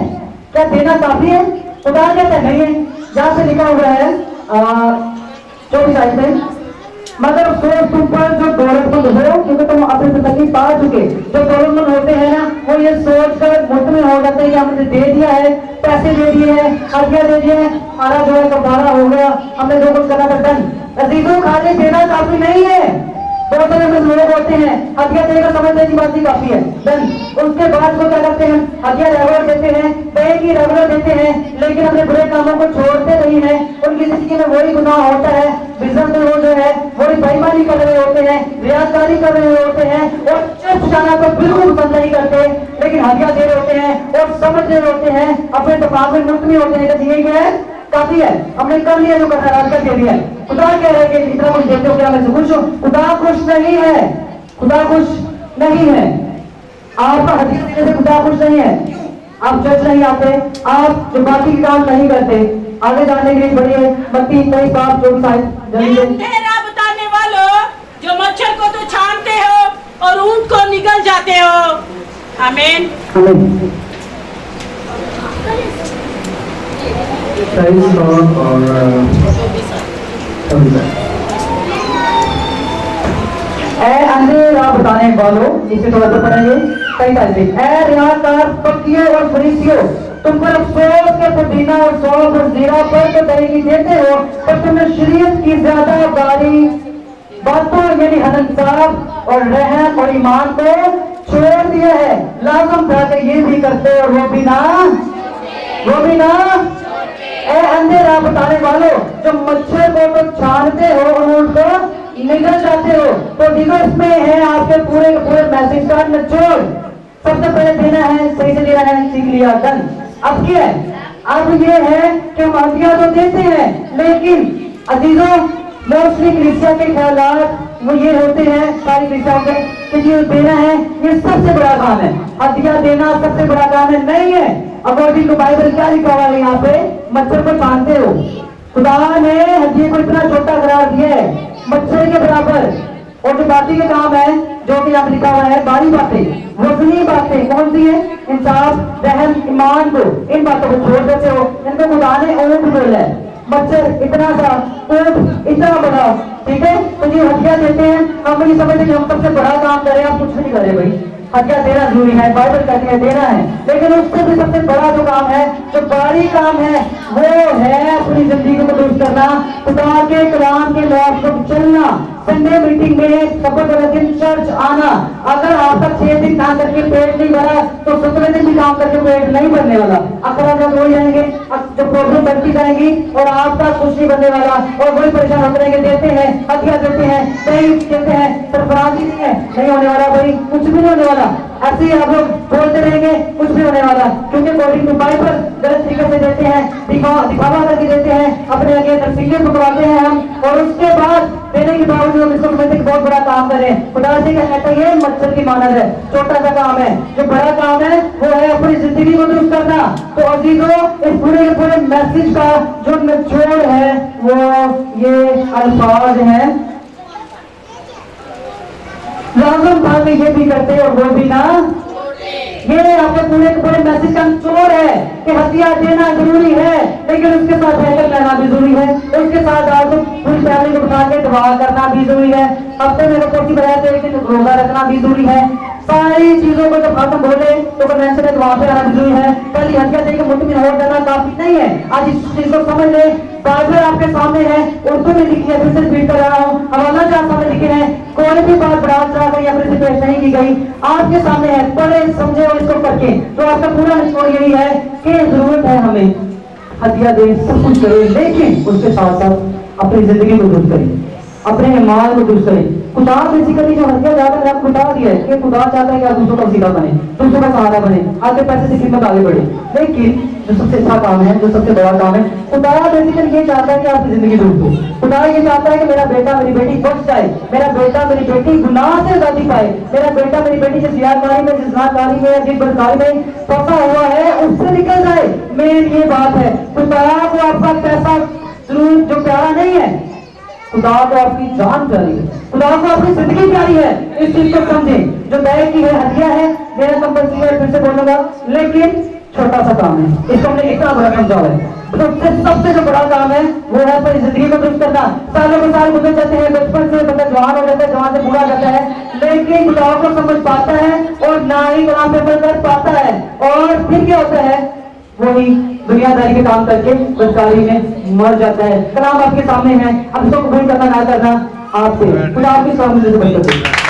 क्या देना काफी है? खुदा कहता नहीं है। जहां से लिखा हुआ है 24 आयत में, मगर अफसोस तुम पर जो दौलतमंद हो, क्योंकि तुम अपने जिंदगी पा चुके। जो दौलतमंद होते हैं ना, वो ये सोच कर मुतमिन हो जाते हैं कि हमने दे दिया है, पैसे दे दिए हैं, हदिया दे दिए हैं, हमारा जो है कबारा हो गया, हमने जो कुछ करना था डन। अजीजों, खाली देना काफी नहीं है। बहुत सारे लोग होते हैं हदिया देकर समझने की बात ही काफी है डन। उसके बाद वो क्या करते हैं? हदिया रेगुलर देते हैं, बैंक की रेगुलर देते हैं, लेकिन अपने बुरे कामों को छोड़ते नहीं है। उनकी जिंदगी में वही गुनाह होता है, बिजनेस में वो जो है वही बेईमानी कर रहे होते हैं, रियाजदारी कर रहे होते हैं, और चर्च जाना तो बिल्कुल पसंद नहीं करते, लेकिन हदिया दे रहे होते हैं और समझ रहे होते हैं, अपने दिमाग में मुक्त नहीं होते हैं कि ये है काफी है, हमने कर लिया जो करना है, कर दिया। खुदा कह रहे कि इतना कुछ देते हो, क्या मैं खुश हूँ? खुदा खुश नहीं है, खुदा खुश नहीं है। आपका हदिया देने से खुदा खुश नहीं है। आप चर्च नहीं आते, आप जो बाकी काम नहीं करते, आगे जाने के लिए बढ़िए मत्ती 23:24 जल्दी से। अंधेरा बताने वालों, जो मच्छर को तो छानते हो और ऊंट को निगल जाते हो। आमीन। आमीन। अंधेरा बताने वालों, इसे थोड़ा सा पढ़ेंगे कई तारीख। ऐ रियाकार पक्कियों और फरीसियों, तुम पर अफसोस के पुदीना और सौंफ और जीरा पर तो दही देते हो, पर तुमने शरीयत की ज्यादा बारी बातों यानी हनसाब और रहम और ईमान को छोड़ दिया है। लाजम था कि ये भी करते और वो भी ना। ऐ अंधेरा बताने वालों, जो मच्छर को तो छानते हो और उनको निगल जाते हो। तो देखो इसमें है आपके पूरे मैसेज का निचोड़। सबसे पहले देना है, सही से देना है, सीख लिया डन। अब क्या है? अब ये है कि हम हदिया तो देते हैं, लेकिन अजीजों मोस्टली कलीसिया के ख्यालात वो ये होते हैं सारी शिक्षा के कि ये देना है, ये सबसे बड़ा काम है। हदिया देना सबसे बड़ा काम है नहीं है। अकॉर्डिंग टू बाइबल क्या लिखा हुआ है यहाँ पे? मच्छर को जानते हो, खुदा ने हदिये को इतना छोटा करार दिया है, मच्छर के बराबर। और जो बाकी के काम है जो कि यहाँ लिखा हुआ है, बारी बातें, वजनी बातें कौन सी है? इंसाफ, रहम, ईमान को, इन बातों को छोड़ देते हो। इनको खुदा ने ऊंट बोला है, मच्छर इतना सा, ऊंट इतना बड़ा, ठीक है? तो ये हदिया देते हैं, हम नहीं समझते कि हम सबसे बड़ा काम करें, आप कुछ नहीं करें भाई। हदिया देना जरूरी है, बाइबल कहती है देना है, लेकिन उससे भी सबसे बड़ा जो काम है, जो बड़ी काम है, वो है अपनी जिंदगी को दुरुस्त करना, खुदा के कलाम के मुताबिक चलना, संडे मीटिंग में शब्द वाले दिन चर्च आना। अगर आपका 6 दिन ना करके पेट नहीं भरा तो 17 दिन भी काम करके पेट नहीं भरने वाला। अखराज हो जाएंगे, जो प्रॉब्लम बढ़ती जाएगी और आपका कुछ नहीं बनने वाला और वही परेशान होते रहेंगे। देते हैं, हथियार देते हैं, सही देते हैं, सरफराजी नहीं है, नहीं होने वाला भाई, कुछ भी नहीं होने वाला। ऐसे ही आप लोग बोलते रहेंगे, कुछ भी होने वाला, क्योंकि अकॉर्डिंग टू बाइबल गलत तरीके से देते हैं, दिखावा करके देते हैं, अपने आगे तस्वीरें पकड़ाते हैं हम, और उसके बाद देने के बावजूद हम इसको समझते बहुत बड़ा काम करें। खुदा से कहता है ये मच्छर की मानद है, छोटा सा काम है। जो बड़ा काम है वो है अपनी जिंदगी को दुरुस्त करना। तो अजीजों, इस पूरे के पूरे मैसेज का जो निचोड़ है वो ये अल्फाज है, लाजम था कि ये भी करते और वो भी ना। ये आपके पूरे के पूरे मैसेज का निचोड़ है कि हथियार देना जरूरी है, लेकिन उसके साथ रहकर रहना भी जरूरी है, उसके साथ आपको पूरी फैमिली को उठा के दुआ करना भी जरूरी है, हफ्ते में कोई बनाया तो एक दिन रोजा रखना भी जरूरी है। सारी चीजों को जब खत्म बोले तो कन्वेंशन है वहां पे आना भी जरूरी है। कल हथियार देकर मुट्ठी में होड़ करना काफी नहीं है। आज इस चीज को समझ ले, बाइबल आपके सामने है, उर्दू में लिखी है, फिर से रिपीट कर रहा हूँ, हवाला चार सामने लिखे हैं, कोई भी बात बढ़ा चढ़ा कर या फिर पेश नहीं की गई, आपके सामने है, पढ़े समझे और इसको करके। तो आपका पूरा निचोड़ यही है कि जरूरत है हमें हदिया दे, सब कुछ करें, लेकिन उसके साथ साथ अपनी जिंदगी को दुरुस्त करें, अपने ईमान को दुरुस्त करें। खुदा बेसिकली जो हदिया ज्यादा मैंने आपको बता दिया है कि खुदा चाहता है कि आप दूसरों का वसीला बने, दूसरों का सहारा बने, आपके पैसे से खिदमत आगे बढ़े। लेकिन जो सबसे अच्छा काम है, जो सबसे बड़ा काम है, खुदा बेसिकली ये चाहता है कि आपकी जिंदगी दुरुस्त हो। खुदा ये चाहता है कि मेरा बेटा मेरी बेटी बच जाए, मेरा बेटा मेरी बेटी गुनाह से आजादी पाए, मेरा बेटा मेरी बेटी जिस जियाकारी में, जिस नाकारी में या जिस बदकारी में फंसा हुआ है उससे निकल जाए। मेन ये बात है, खुदा को आपका पैसा जरूर जो प्यारा नहीं है, खुदा को आपकी जान प्यारी है, खुदा को अपनी जिंदगी प्यारी है। इस चीज को समझें, जो बैग की है हदिया है, मेरा कंपल्सरी है, फिर से बोलूंगा, लेकिन छोटा सा काम है, इसको हमने इतना बड़ा समझा है। सबसे जो बड़ा काम है वो है अपनी जिंदगी को दुरुस्त करना। सालों के साल गुजर जाते हैं, बचपन से बंदा जवान हो जाता है, जवान से बूढ़ा जाता है, लेकिन खुदा को समझ पाता है और ना ही कलाम पे अमल कर पाता है, और फिर क्या होता है, वही दुनियादारी के काम करके बदकारी में मर जाता है। कलाम आपके सामने है, अब इसको कबूल करना ना करना आपसे, खुदा आपके सामने से बंद कर देगा।